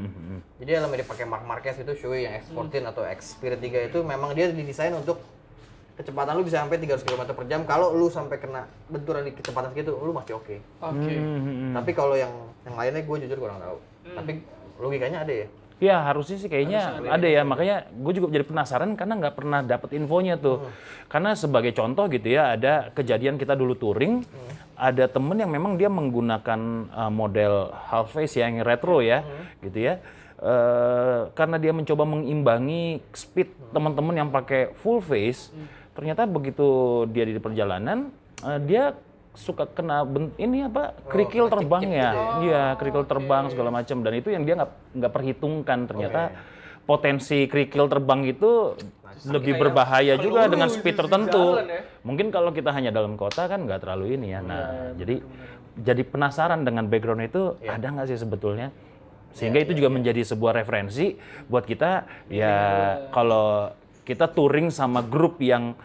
Jadi helm yang dipakai Marc Marquez itu Shoei yang X14 atau X Spirit 3 itu memang dia didesain untuk kecepatan lu bisa sampai 300 km per jam. Kalau lu sampai kena benturan di kecepatan segitu, lu masih oke. Tapi kalau yang lainnya gue jujur kurang tahu. Tapi logikanya ada ya. Ya harusnya sih kayaknya ada ya, makanya gue juga jadi penasaran karena nggak pernah dapet infonya tuh. Karena sebagai contoh gitu ya, ada kejadian kita dulu touring, ada temen yang memang dia menggunakan model half face yang retro ya, gitu ya. Karena dia mencoba mengimbangi speed teman-teman yang pakai full face, ternyata begitu dia di perjalanan, dia suka kena kerikil terbang ya, iya kerikil terbang segala macam, dan itu yang dia nggak perhitungkan. Ternyata potensi kerikil terbang itu lebih berbahaya juga dengan speed tertentu. Mungkin kalau kita hanya dalam kota kan nggak terlalu ini ya. Nah, jadi penasaran dengan background itu ada nggak sih sebetulnya, sehingga itu juga menjadi sebuah referensi buat kita ya kalau kita touring sama grup yang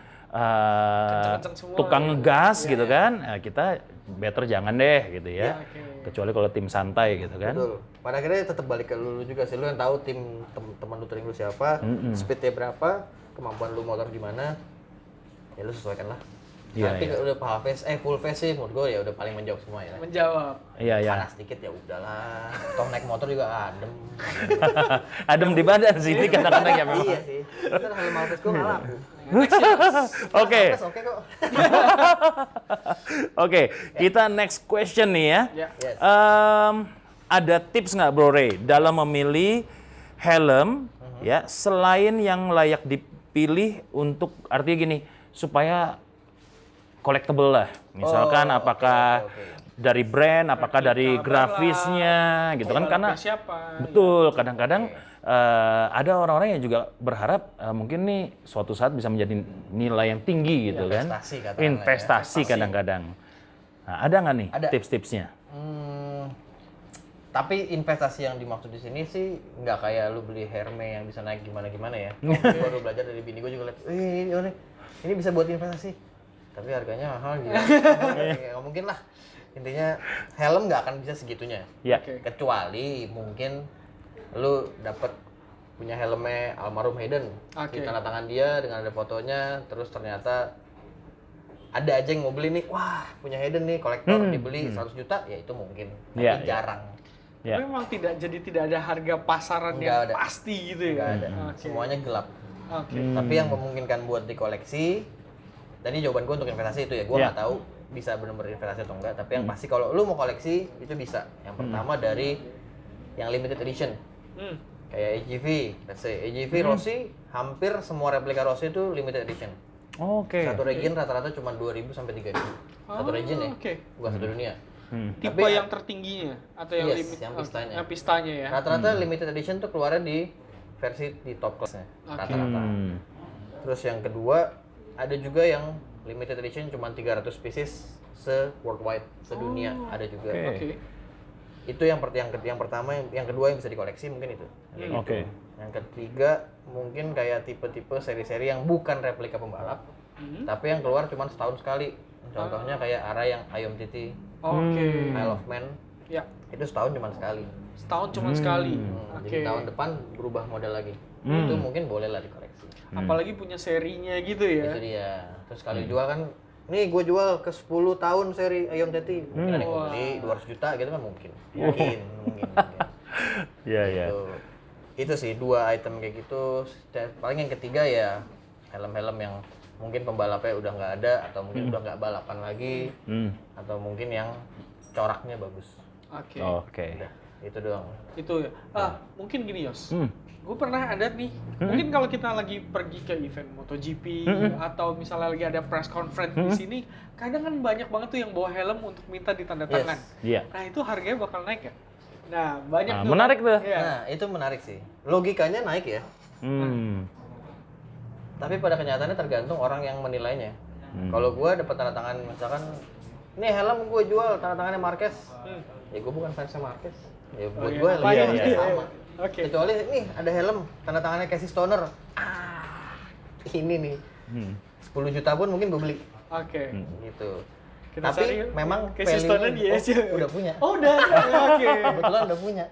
tukang ngegas gitu kan, kita better jangan deh gitu ya, kecuali kalau tim santai gitu kan. Betul. Pada akhirnya tetap balik ke lu juga sih, lu yang tahu teman lu touring lu siapa, speednya berapa, kemampuan lu motor gimana, ya lu sesuaikan lah. Tapi udah full face sih menurut gue ya udah paling menjawab semua ya. Menjawab. Iya. Panas dikit ya udahlah. Toh naik motor juga adem. Adem di badan sih ini kadang-kadang ya memang. Iya sih. Kan helm half face gue nggak laku. Oke. Oke kok. Oke, kita next question nih ya. Yes. Ada tips nggak Bro Ray dalam memilih helm ya selain yang layak dipilih untuk artinya gini supaya collectible lah. Misalkan apakah dari brand, apakah dari grafisnya gitu kan, karena betul kadang-kadang ada orang-orang yang juga berharap mungkin nih suatu saat bisa menjadi nilai yang tinggi gitu kan. Investasi kadang-kadang. Nah, ada nggak nih tips-tipsnya? Tapi investasi yang dimaksud di sini sih nggak kayak lu beli Hermes yang bisa naik gimana-gimana ya. Gue baru belajar dari bini gue juga lihat, ini bisa buat investasi. Tapi harganya mahal gitu. Nggak mungkin lah. Intinya helm nggak akan bisa segitunya. Kecuali mungkin lu dapat punya helmnya almarhum Hayden, di tanda tangan dia dengan ada fotonya, terus ternyata ada aja yang mau beli nih, wah punya Hayden nih kolektor dibeli 100 juta, ya itu mungkin. Tapi jarang. Memang tidak ada harga pasaran yang pasti gitu ya. Nggak ada. Semuanya gelap. Tapi yang memungkinkan buat dikoleksi. Tadi jawaban gue untuk investasi itu ya, gue nggak tahu bisa benar-benar investasi atau enggak. Tapi yang pasti kalau lu mau koleksi itu bisa. Yang pertama dari yang limited edition, kayak AGV, let's say AGV Rossi, hampir semua replika Rossi itu limited edition. Satu region rata-rata cuma 2.000 sampai 3.000. Satu region ya, bukan satu dunia. Tipe tapi, yang tertingginya atau yang yang pistanya ya. Rata-rata limited edition tuh keluarnya di versi di top class-nya rata-rata. Terus yang kedua ada juga yang limited edition cuma 300 pieces worldwide, sedunia ada juga. Oke. Itu yang pertama, yang kedua yang bisa dikoleksi mungkin itu. Oke. Yang ketiga mungkin kayak tipe-tipe seri-seri yang bukan replika pembalap, tapi yang keluar cuma setahun sekali. Contohnya kayak Ara yang Ayom Titi, Isle of Man, Ya, itu setahun cuma sekali. setahun cuma sekali. Jadi tahun depan berubah model lagi. Itu mungkin boleh lah dikoleksi. Apalagi punya serinya gitu ya. Itu dia. Terus sekali jual kan, nih gue jual ke 10 tahun seri Ayom Titi, mungkin ada yang mau beli 200 juta gitu kan mungkin. Mungkin. Iya. Itu sih 2 item kayak gitu. Paling yang ketiga ya helm-helm yang mungkin pembalapnya udah nggak ada, atau mungkin udah nggak balapan lagi, atau mungkin yang coraknya bagus. Oke. Udah, itu doang. Itu ya. Mungkin gini Yos. Gue pernah ada nih. Mungkin kalau kita lagi pergi ke event MotoGP atau misalnya lagi ada press conference di sini, kadang kan banyak banget tuh yang bawa helm untuk minta ditanda tangan. Iya. Nah, itu harganya bakal naik ya? Nah, banyak tuh. Menarik tuh. Iya. Nah, itu menarik sih. Logikanya naik ya. Tapi pada kenyataannya tergantung orang yang menilainya. Kalau gue dapat tanda tangan, misalkan, ini helm gue jual tanda tangannya Marquez, ya gue bukan fansnya Marquez. Ya buat gue helmnya sama. Kecuali nih ada helm tanda tangannya Casey Stoner. Ini nih. 10 juta pun mungkin gue beli. Gitu. Tapi memang Casey Stoner udah punya. Oh, udah. Oke. Kebetulan udah punya.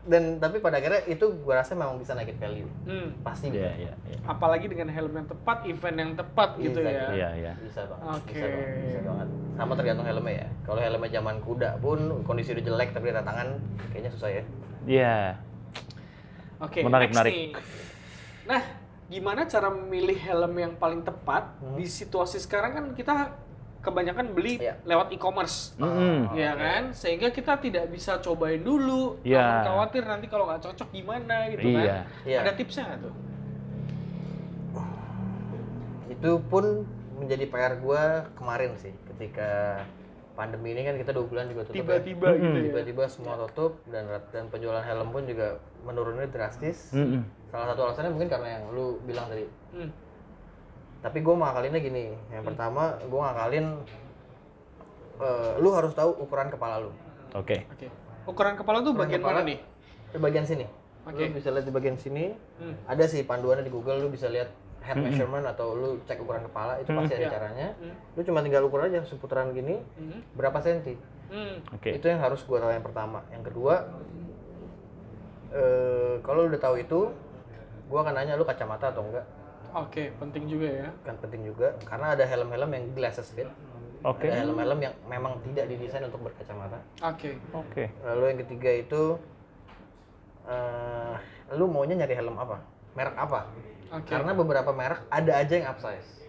Dan tapi pada akhirnya itu gue rasa memang bisa naikin value. Pasti bisa. Iya. Apalagi dengan helm yang tepat, event yang tepat gitu ya. Iya. Bisa banget. Oke. Bisa banget. Sama tergantung helmnya ya. Kalau helmnya zaman kuda pun kondisi udah jelek tapi ada tangan, kayaknya susah ya. Iya. Oke. Menarik. Nih. Nah, gimana cara memilih helm yang paling tepat di situasi sekarang kan kita kebanyakan beli lewat e-commerce, ya kan? Sehingga kita tidak bisa cobain dulu, khawatir nanti kalau nggak cocok gimana gitu kan? Ada tipsnya nggak tuh? Itu pun menjadi PR gue kemarin sih, ketika pandemi ini kan kita 2 bulan juga tutup. Tiba-tiba gitu ya? Tiba-tiba semua tutup dan penjualan helm pun juga menurunnya drastis. Salah satu alasannya mungkin karena yang lu bilang tadi. Tapi gue ngakalinnya gini, yang pertama gue ngakalin lu harus tahu ukuran kepala lu. Oke. Ukuran kepala tuh bagian mana nih? Di bagian sini. Lu bisa lihat di bagian sini. Ada sih panduannya di Google, lu bisa lihat head measurement atau lu cek ukuran kepala, itu pasti ada caranya. Lu cuma tinggal ukur aja seputaran gini, berapa senti. Itu yang harus gue tahu yang pertama. Yang kedua, kalau lu udah tahu itu, gue akan nanya lu kacamata atau enggak. Penting juga ya. Kan penting juga, karena ada helm-helm yang glasses fit. Ada helm-helm yang memang tidak didesain untuk berkacamata. Lalu yang ketiga itu, lu maunya nyari helm apa? Merek apa? Karena beberapa merek ada aja yang upsize.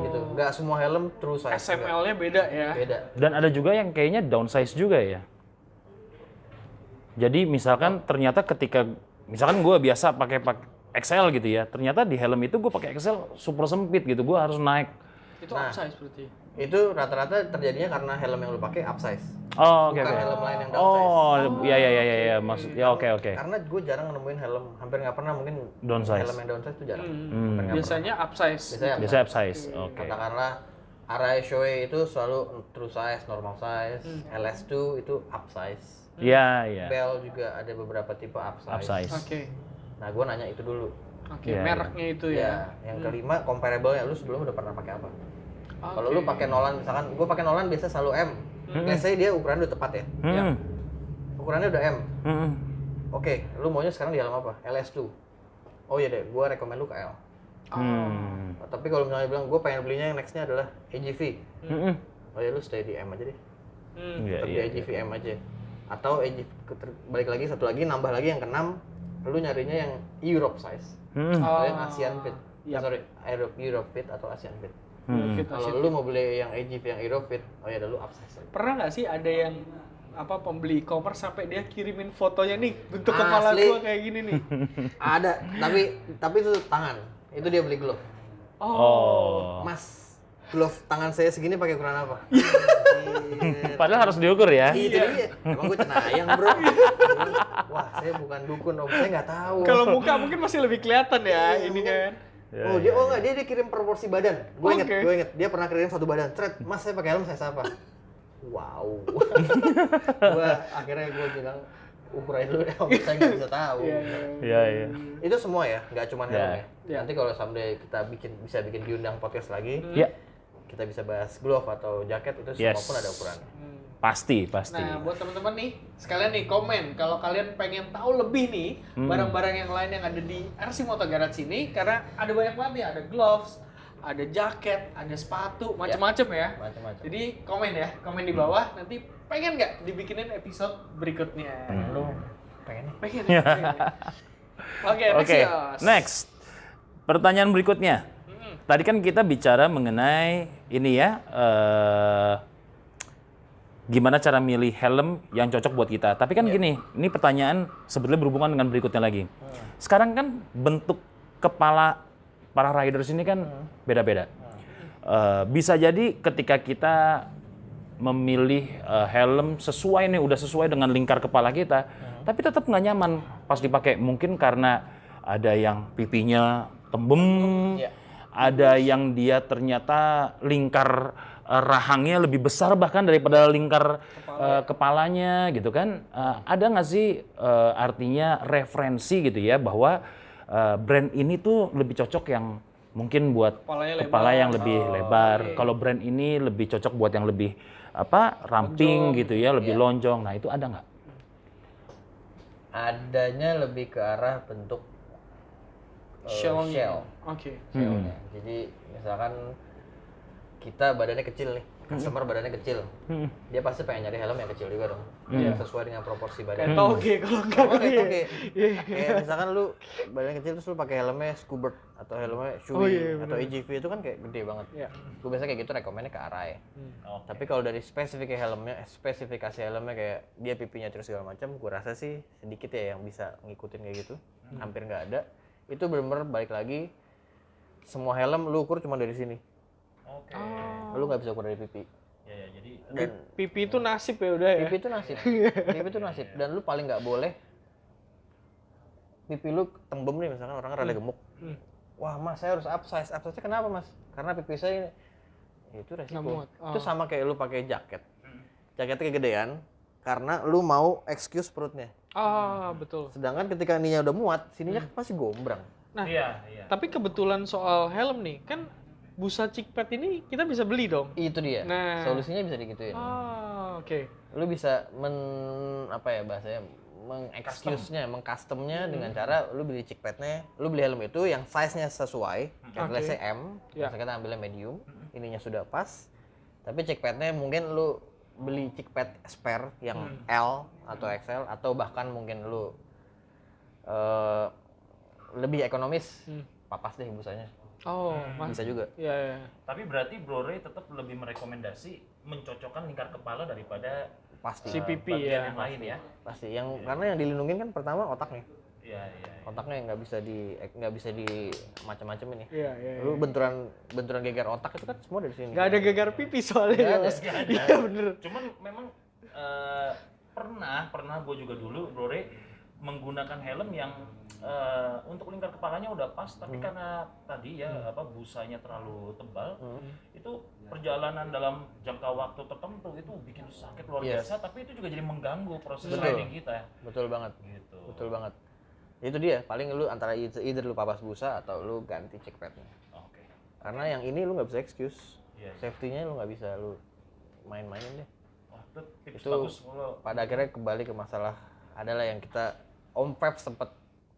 Gitu. Nggak semua helm true size. SML-nya beda ya. Beda. Dan ada juga yang kayaknya downsize juga ya. Jadi misalkan ternyata ketika misalkan gue biasa pakai XL gitu ya, ternyata di helm itu gue pakai XL super sempit gitu, gue harus naik. Itu upsize berarti. Itu rata-rata terjadinya karena helm yang lu pakai upsize. Bukan helm lain yang downsize. Iya, maksud ya oke. Karena gue jarang nemuin helm, hampir nggak pernah mungkin downsize. helm yang downsize itu jarang. Biasanya upsize. Biasanya upsize. Katakanlah Arai Shoei itu selalu true size, normal size, LS2 itu upsize. Iya. Bell juga ada beberapa tipe upsize. Nah, gue nanya itu dulu. Mereknya itu ya. Yang kelima, comparable-nya lu sebelum udah pernah pakai apa? Kalau lu pakai Nolan, misalkan gue pakai Nolan biasa selalu M. Let's say dia ukurannya udah tepat ya. Ukurannya udah M. Oke, lu maunya sekarang di helm apa? LS2. Oh iya deh, gue rekomend lu ke L. Tapi kalau misalnya bilang gue pengen belinya yang next-nya adalah AGV. Oh ya lu stay di M aja deh. Tetap di AGV M aja. Atau AGV, balik lagi satu lagi, nambah lagi yang keenam, lu nyarinya yang Europe size. Atau yang Asian fit. Europe fit atau Asian fit. Kalau lu mau beli yang AGV yang Europe fit, oh ya lu upsize. Pernah nggak sih ada yang pembeli e-commerce sampai dia kirimin fotonya nih bentuk kepala gua kayak gini nih? Ada, tapi itu tangan. Itu dia beli glove. Mas, glove tangan saya segini pakai ukuran apa? Padahal harus diukur ya. Itu dia. Emang gue cenayang, bro. Wah, saya bukan dukun, saya nggak tahu. Kalau muka mungkin masih lebih kelihatan ya, ini kan. Dia kirim proporsi badan. Gue inget, dia pernah kirim satu badan. Mas saya pakai helm saya apa? Wow. Akhirnya gue bilang ukuran dulu deh, saya nggak bisa tahu. Iya. Itu semua ya, nggak cuma helm ya. Nanti kalau someday kita bisa bikin diundang podcast lagi, kita bisa bahas glove atau jaket itu semua pun ada ukurannya. Pasti. Nah, buat teman-teman nih, sekalian nih komen kalau kalian pengen tahu lebih nih barang-barang yang lain yang ada di RC Moto Garage ini, karena ada banyak banget nih, ada gloves, ada jaket, ada sepatu, macam-macam ya. Macam-macam. Jadi komen di bawah. Nanti pengen nggak dibikinin episode berikutnya? Lu pengen? Pengen. Oke, next. Pertanyaan berikutnya. Tadi kan kita bicara mengenai ini ya. Gimana cara milih helm yang cocok buat kita. Tapi kan gini, ini pertanyaan sebetulnya berhubungan dengan berikutnya lagi. Sekarang kan bentuk kepala para riders ini kan beda-beda. Bisa jadi ketika kita memilih helm udah sesuai dengan lingkar kepala kita, tapi tetap nggak nyaman pas dipakai. Mungkin karena ada yang pipinya tembem, ada yang dia ternyata lingkar rahangnya lebih besar bahkan daripada lingkar kepalanya gitu kan. Ada nggak sih artinya referensi gitu ya bahwa brand ini tuh lebih cocok yang mungkin buat kepala yang lebih lebar. Kalau brand ini lebih cocok buat yang lebih ramping lonjong, gitu ya, lebih lonjong. Nah itu ada nggak? Adanya lebih ke arah bentuk shell. Oke. Shellnya. Jadi misalkan kita badannya kecil nih, customer badannya kecil, dia pasti pengen nyari helm yang kecil juga dong, yang sesuai dengan proporsi badan. Kayak toge kalau nggak toge. Kayak misalkan lu badannya kecil terus lu pakai helmnya Scoobert atau helmnya Shoei atau EGV itu kan kayak gede banget. Gue biasanya kayak gitu rekomennya ke arah ya. Tapi kalau dari spesifikasi helmnya kayak dia pipinya terus segala macam, gue rasa sih sedikit ya yang bisa ngikutin kayak gitu, hampir nggak ada. Itu bener-bener balik lagi, semua helm lu ukur cuma dari sini. Lu nggak bisa ukur dari pipi. Jadi pipi itu nasib ya udah ya. Pipi itu nasib. Dan lu paling nggak boleh pipi lu tembem nih, misalkan orang rada gemuk. Wah mas, saya harus upsize. Upsize kenapa mas? Karena pipi saya itu resiko. Itu sama kayak lu pakai jaket. Jaketnya kegedean karena lu mau excuse perutnya. Betul. Sedangkan ketika ininya udah muat, sininya pasti gombrang. Nah, tapi kebetulan soal helm nih, kan busa chickpad ini kita bisa beli dong. Itu dia. Nah, solusinya bisa digituin. Oke. Lu bisa mengcustomnya dengan cara lu beli chickpadnya, lu beli helm itu yang size-nya sesuai, kayak let's say M, misalnya kita ambilnya medium, ininya sudah pas, tapi chickpadnya mungkin lu beli chickpad spare yang L atau XL, atau bahkan mungkin lu lebih ekonomis, papas deh busanya. Bisa juga. Iya. Tapi berarti Bro Ray tetap lebih merekomendasi mencocokkan lingkar kepala daripada pasti pipi yang lain ya. Pasti. Karena yang dilindungin kan pertama otaknya. Iya. Otaknya nggak bisa di macam-macam ini. Iya. Lu benturan geger otak itu kan semua dari sini. Nggak ada geger pipi soalnya. Nggak ada. Iya bener. Cuman memang pernah gue juga dulu Bro Ray menggunakan helm yang untuk lingkar kepalanya udah pas, tapi karena tadi busanya terlalu tebal, itu perjalanan dalam jangka waktu tertentu itu bikin sakit luar biasa, tapi itu juga jadi mengganggu proses riding kita. Betul banget. Gitu. Betul banget. Itu dia, paling lu antara either lu papas busa atau lu ganti chickpadnya. Oke. Karena yang ini lu nggak bisa excuse. Safety-nya lu nggak bisa lu main-mainin deh. Tips itu bagus. Pada akhirnya kembali ke masalah adalah yang kita Om Pep sempat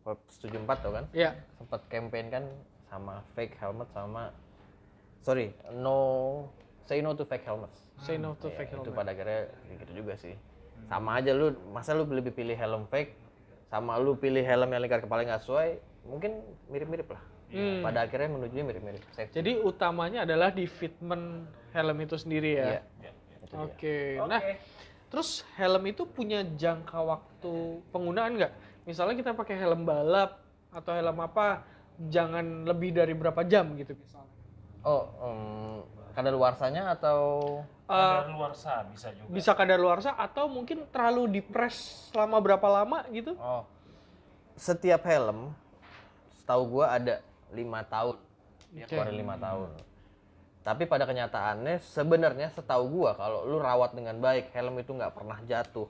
74 tau kan? Iya. Sempat campaign kan sama fake helmet sama say no to fake helmets. Say no to fake helmet. Itu pada akhirnya gitu juga sih. Sama aja masa lu lebih pilih helm fake sama lu pilih helm yang lingkar kepala nggak sesuai, mungkin mirip-mirip lah. Pada akhirnya menujunya mirip-mirip. Jadi utamanya adalah di fitment helm itu sendiri ya? Iya. Oke. Nah, terus helm itu punya jangka waktu penggunaan nggak? Misalnya kita pakai helm balap atau helm apa, jangan lebih dari berapa jam gitu misalnya. Kadaluarsanya atau Kadaluarsa bisa juga. Bisa kadaluarsa atau mungkin terlalu dipres selama berapa lama gitu? Setiap helm, setahu gua ada 5 tahun. Dia Oke. keluarin 5 tahun. Tapi pada kenyataannya sebenarnya setahu gua kalau lu rawat dengan baik, helm itu nggak pernah jatuh.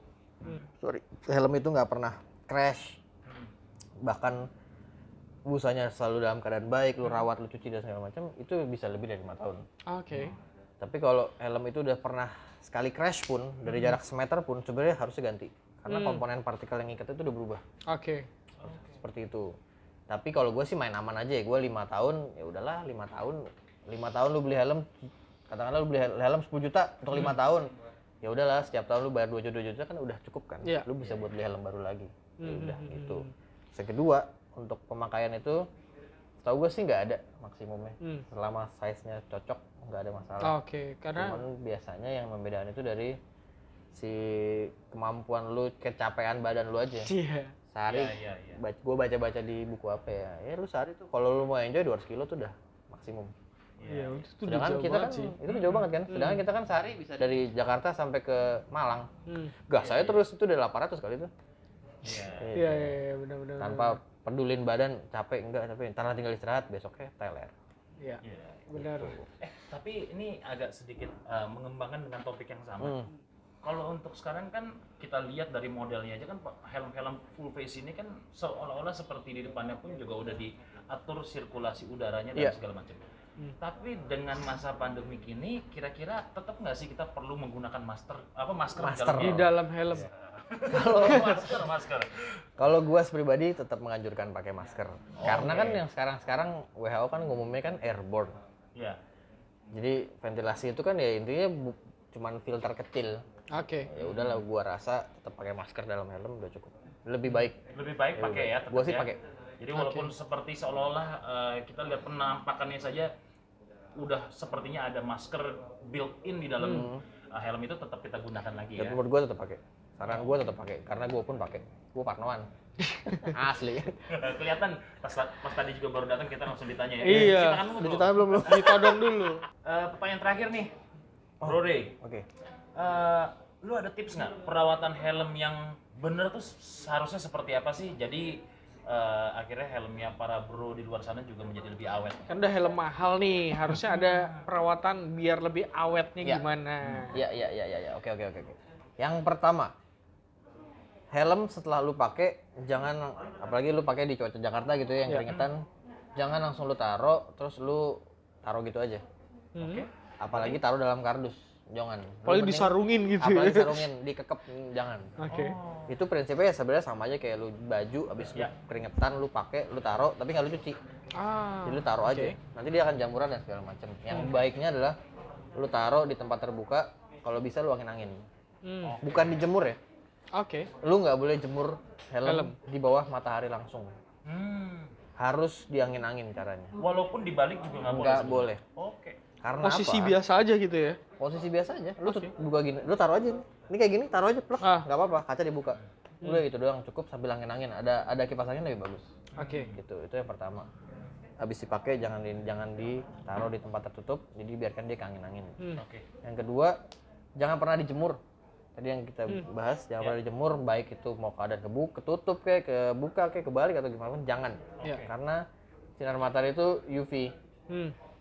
Helm itu nggak pernah crash. Bahkan busanya selalu dalam keadaan baik, lu rawat, lu cuci dan segala macam, itu bisa lebih dari 5 tahun. Oke. Tapi kalau helm itu udah pernah sekali crash pun, dari jarak semeter pun sebenarnya harusnya ganti. Karena komponen partikel yang ikat itu udah berubah. Oke. Seperti itu. Tapi kalau gue sih main aman aja ya. Gue 5 tahun, ya udahlah 5 tahun. 5 tahun lu beli helm, katakanlah lu beli helm 10 juta untuk 5 tahun. Ya udahlah, setiap tahun lu bayar 2 juta kan udah cukup kan. Iya. Lu bisa buat beli helm baru lagi. Ya udah gitu. Yang kedua, untuk pemakaian itu setahu gue sih nggak ada maksimumnya. Selama size-nya cocok, nggak ada masalah. Oke, karena Cuman biasanya yang membedakan itu dari si kemampuan lu, kecapean badan lu aja. iya. Sehari, Iya. gue baca-baca di buku apa ya, lu sehari tuh kalau lu mau enjoy 200 kilo tuh udah maksimum. Iya, itu udah Sedangkan jauh kita kan, banget sih. itu jauh banget kan, sedangkan kita kan sehari bisa dari Jakarta sampai ke Malang. Gas saya terus itu udah 800 kali tuh. Iya, benar-benar. Tanpa pedulin badan, capek enggak, tapi ntar tinggal istirahat, besoknya teler. Iya. Benar. Tapi ini agak sedikit mengembangkan dengan topik yang sama. Kalau untuk sekarang kan kita lihat dari modelnya aja kan helm-helm full face ini kan seolah-olah seperti di depannya pun juga udah diatur sirkulasi udaranya dan segala macam. Tapi dengan masa pandemik ini kira-kira tetap nggak sih kita perlu menggunakan masker Di dalam helm. masker. Kalau gua pribadi tetap menganjurkan pakai masker. Karena kan yang sekarang WHO kan ngumumnya kan airborne. Iya. Jadi ventilasi itu kan ya intinya cuman filter kecil. Oke. Ya udahlah, gua rasa tetap pakai masker dalam helm udah cukup. Lebih baik. Lebih baik pakai ya tetap Gua sih ya. pakai. Jadi walaupun seperti seolah-olah kita lihat penampakannya saja udah sepertinya ada masker built-in di dalam helm itu tetap kita gunakan lagi ya. Dan menurut gua tetap pakai. Saran gua tetap pakai karena gua pun pakai. Gua parnoan. Asli. Kelihatan pas tadi juga baru datang kita langsung ditanya ya. Iya. Cuci tangan dulu, Cuci bro. tangan belum? Ditodong dulu. Pertanyaan terakhir nih, Bro Ray. Oke. Lu ada tips nggak perawatan helm yang bener tuh seharusnya seperti apa sih? Jadi akhirnya helmnya para bro di luar sana juga menjadi lebih awet. Kan udah helm mahal nih, harusnya ada perawatan biar lebih awetnya Iya. gimana? Ya. Oke. Yang pertama, helm setelah lu pakai jangan, apalagi lu pakai di cuaca Jakarta gitu ya yang keringetan, jangan langsung lu taruh terus lu taruh gitu aja. Apalagi taruh dalam kardus, jangan. Lu Apalagi mending- disarungin gitu Apalagi ya. sarungin, dikekep, jangan. Oke. Itu prinsipnya ya sebenarnya sama aja kayak lu baju abis lu keringetan lu pakai, lu taruh tapi nggak lu cuci. Jadi lu taruh aja. Nanti dia akan jamuran dan segala macam. Yang baiknya adalah lu taruh di tempat terbuka, kalau bisa lu angin-angin. Bukan dijemur ya. Oke. Lu nggak boleh jemur helm di bawah matahari langsung. Harus diangin-angin caranya. Walaupun dibalik juga nggak boleh. Nggak sebenarnya. boleh. Oke. Karena Posisi apa? biasa aja gitu ya. Posisi biasa aja. Lu buka gini, lu taruh aja. Ini kayak gini, taruh aja plek. Nggak apa-apa, kaca dibuka. Udah gitu doang, cukup sambil angin-angin. Ada kipas angin lebih bagus. Oke. Gitu, itu yang pertama. Habis dipakai jangan ditaruh di tempat tertutup, jadi biarkan dia angin-angin. Oke. Yang kedua, jangan pernah dijemur. Tadi yang kita bahas, jangan pernah dijemur, baik itu mau keadaan ketutup kayak, kebuka kayak, kebalik atau gimana pun, jangan. Karena sinar matahari itu UV.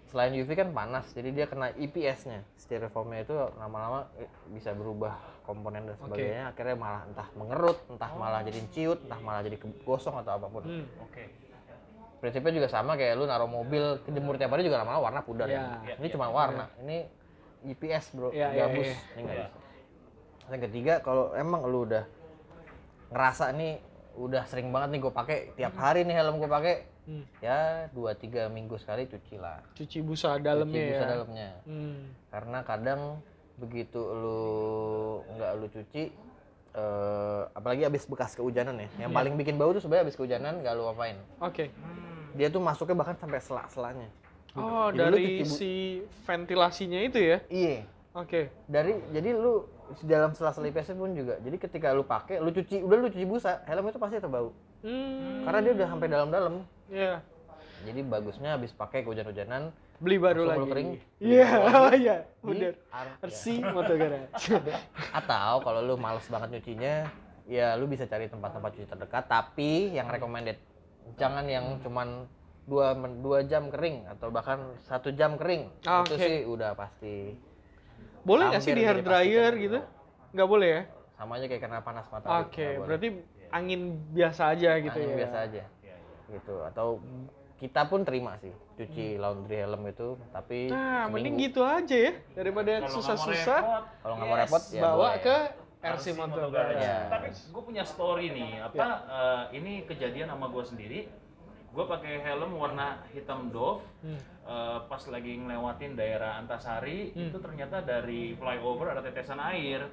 Selain UV kan panas, jadi dia kena EPS-nya. Styrofoamnya itu lama-lama bisa berubah komponen dan sebagainya, akhirnya malah entah mengerut, entah malah jadi ciut, entah malah jadi gosong atau apapun. Oke. Prinsipnya juga sama kayak lu naruh mobil kejemur tiap hari juga lama-lama warna pudar. Ini cuma warna, ini EPS bro, gabus. Ini nggak bisa. Yang ketiga, kalau emang lu udah ngerasa nih udah sering banget nih gue pakai tiap hari nih helm gue pakai, ya 2-3 minggu sekali cuci lah. Cuci busa dalamnya Cuci busa ya. dalamnya. Karena kadang begitu lu nggak lu cuci, apalagi abis bekas kehujanan ya. Yang paling bikin bau tuh sebenarnya abis kehujanan nggak lu apain. Oke. Dia tuh masuknya bahkan sampai sela-selanya. Oh, Jadi lu dari cuci si ventilasinya itu ya? Iya. Oke. Jadi lu dalam sela-sela IPS pun juga. Jadi ketika lu pakai, lu cuci busa, helm itu pasti terbau. Karena dia udah sampai dalam-dalam. Iya. Jadi bagusnya habis pakai kehujan-hujanan, Beli baru langsung lagi. lu kering. Iya, oh iya, Di bener. ar- Bersih motor garage. Atau kalau lu males banget nyucinya, ya lu bisa cari tempat-tempat cuci terdekat, tapi yang recommended. Jangan yang cuman 2 jam kering atau bahkan 1 jam kering. Itu Oke. sih udah pasti. Boleh nggak sih Hampir di hair jadi dryer pastikan. gitu? Nggak boleh ya? Sama aja kayak kena panas matahari. Oke, nggak boleh. berarti angin biasa aja gitu Angin ya? biasa aja. Gitu. Atau kita pun terima sih cuci laundry helm itu, tapi Nah, mending seminggu. gitu aja ya, daripada Kalau nggak mau susah-susah. repot, Kalau nggak mau repot ya Bawa boleh. ke RC RC Motor Motor Garage. Garage. Ya. Tapi gue punya story nih, ini kejadian sama gue sendiri. Gue pakai helm warna hitam Dove, pas lagi ngelewatin daerah Antasari, itu ternyata dari flyover ada tetesan air.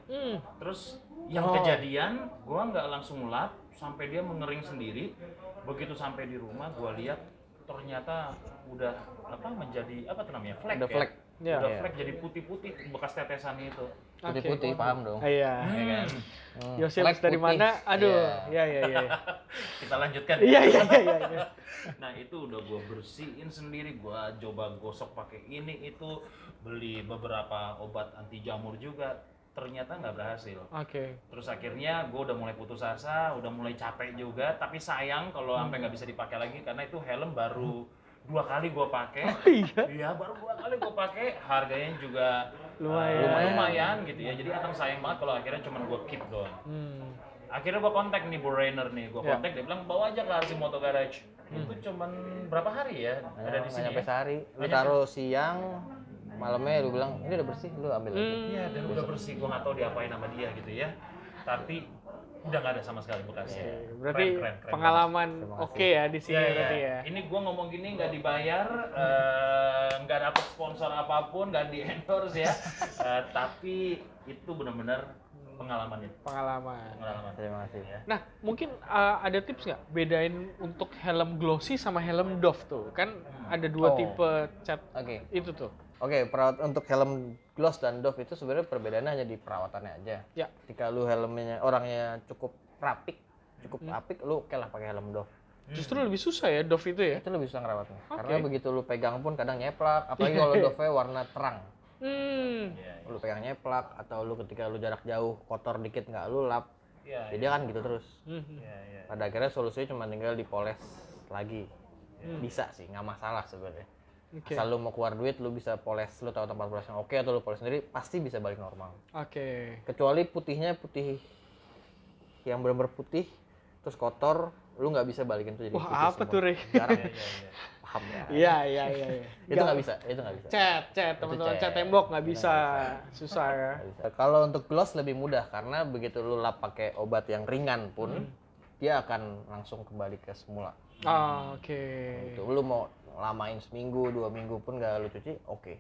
Terus yang kejadian, gue nggak langsung lap sampai dia mengering sendiri. Begitu sampai di rumah, gue lihat ternyata udah menjadi flek Udah ya? flek. Ya. Udah Iya. flek jadi putih-putih bekas tetesan itu. Putih-putih, paham dong. Iya. Ya kan? Yosilex Flek dari putih. mana? Aduh, Iya. iya. Kita lanjutkan. Iya. Nah itu udah gue bersihin sendiri, gue coba gosok pakai ini itu, beli beberapa obat anti jamur juga, ternyata nggak berhasil. Oke. Terus akhirnya gue udah mulai putus asa, udah mulai capek juga, tapi sayang kalau sampai nggak bisa dipakai lagi karena itu helm baru 2 kali gue pakai. Iya. Iya baru 2 kali gue pakai, harganya juga Lumayan. gitu ya. Jadi akan sayang banget kalau akhirnya cuma gue keep doang. Akhirnya gue kontak nih Bu Rainer nih, gue Ya. kontak dia bilang bawa aja ke RC Motor Garage. Itu cuman berapa hari ya ada di Nggak sini? nyampe Ya? sehari. Lu taruh siang, malamnya lu bilang ini udah bersih, lu ambil aja. Iya dan udah bersih, gue nggak tahu diapain sama dia gitu ya. Tapi udah nggak ada sama sekali bekasnya. Berarti Keren pengalaman Terima kasih. oke ya di sini Iya, berarti iya. ya. Ini gue ngomong gini nggak dibayar, nggak dapet sponsor apapun, nggak di endorse ya. Tapi itu benar-benar pengalamannya. Pengalaman. Terima kasih. Ya. Nah, mungkin ada tips nggak bedain untuk helm glossy sama helm Dove tuh? Kan ada 2 Oh. tipe cat Oke. itu tuh. Oke, untuk helm gloss dan Dove itu sebenarnya perbedaannya hanya di perawatannya aja. Ya. Ketika lu helmnya orangnya cukup rapik, cukup apik, lu oke lah pakai helm Dove. Justru lebih susah ya Dove itu ya. Itu lebih susah ngerawatnya. Oke. Karena begitu lu pegang pun kadang nyeplak, apalagi kalau Dove warna terang. Lu pegang nyeplak atau lu ketika lu jarak jauh kotor dikit nggak lu lap. Iya. Jadi kan gitu terus. Iya. Pada akhirnya solusinya cuma tinggal dipoles lagi. Bisa sih, nggak masalah sebenarnya. Oke. Asal lu mau keluar duit, lu bisa poles, lu tahu tempat poles yang oke atau lu poles sendiri, pasti bisa balik normal. Oke. Kecuali putihnya putih yang benar-benar putih, terus kotor, lu nggak bisa balikin tuh jadi Wah, putih apa semua. tuh, Rey? Jarang. Paham ya? Iya. Itu nggak bisa, itu nggak bisa. Cat, teman-teman cat tembok nggak bisa. Susah ya. Nggak bisa. Kalau untuk gloss lebih mudah karena begitu lu lap pakai obat yang ringan pun, dia akan langsung kembali ke semula. Ah, oke. Itu lu mau lamain seminggu, 2 minggu pun nggak lu cuci, oke.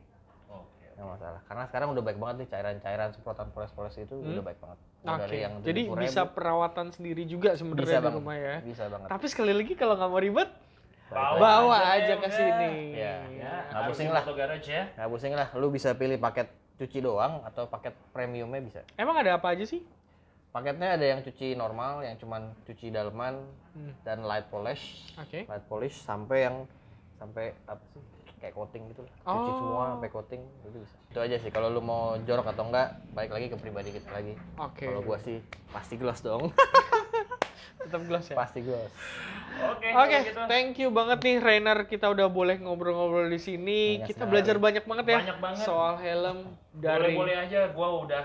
Oke. Nggak masalah. Karena sekarang udah baik banget nih cairan-cairan semprotan poles-poles itu udah baik banget. Mulai Oke. dari yang Jadi 70.000, bisa perawatan sendiri juga bisa sebenarnya di banget. rumah ya. Bisa banget. Tapi sekali lagi kalau nggak mau ribet, Bawa bawa aja aja ke udah. sini. Iya. Ya, Nggak RC pusing lah. Motor Garage ya. Nggak pusing lah, lu bisa pilih paket cuci doang atau paket premiumnya bisa. Emang ada apa aja sih? Paketnya ada yang cuci normal, yang cuman cuci daleman dan light polish. Oke. Light polish sampai apa sih? Kayak coating gitu lah. Cuci Oh. semua sampai coating itu bisa. Itu aja sih. Kalau lu mau jorok atau enggak, balik lagi ke pribadi kita lagi. Oke. Kalau gua sih pasti gloss dong. Tetap gloss ya. Pasti gloss. Oke. Oke, kalau gitu. thank you banget nih Rainer, kita udah boleh ngobrol-ngobrol di sini. Banyak Kita sekali. belajar banyak banget ya Banyak banget. soal helm dari Boleh-boleh aja, gua udah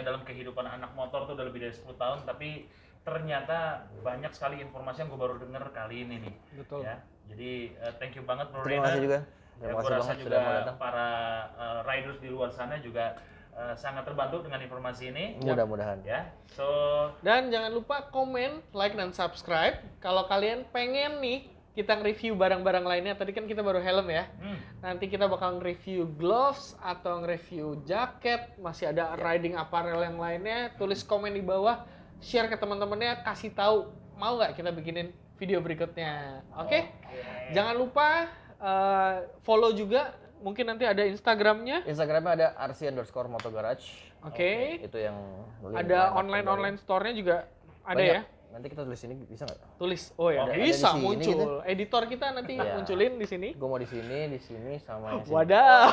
dalam kehidupan anak motor tuh udah lebih dari 10 tahun, tapi ternyata banyak sekali informasi yang gue baru denger kali ini nih. Betul. Ya, jadi thank you banget Bro Terima Rainer. kasih juga. Ya, Terima gua kasih rasa banget juga sudah mau datang. para riders di luar sana juga sangat terbantu dengan informasi ini. Mudah-mudahan. Ya, so Dan jangan lupa komen, like, dan subscribe. Kalau kalian pengen nih kita nge-review barang-barang lainnya, tadi kan kita baru helm ya. Nanti kita bakal nge-review gloves atau nge-review jaket, masih ada riding apparel yang lainnya. Tulis komen di bawah, share ke teman-temannya, kasih tahu mau nggak kita bikinin video berikutnya. Oke? Jangan lupa follow juga. Mungkin nanti ada Instagramnya. Instagramnya ada RC_motogarage. Oke. Itu yang link Ada line-up online store-nya juga ada Banyak. ya. Nanti kita tulis ini bisa nggak? Tulis. Oh ya, Ada bisa di sini muncul. gitu. Editor kita nanti Iya. munculin di sini. Gue mau di sini sama yang sini. Wadah.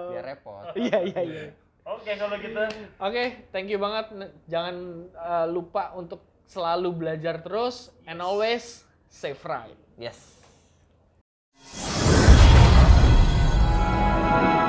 Biar repot. Iya. oke kalau gitu. Oke, thank you banget. Jangan lupa untuk selalu belajar terus and always safe ride. Yes. kasih.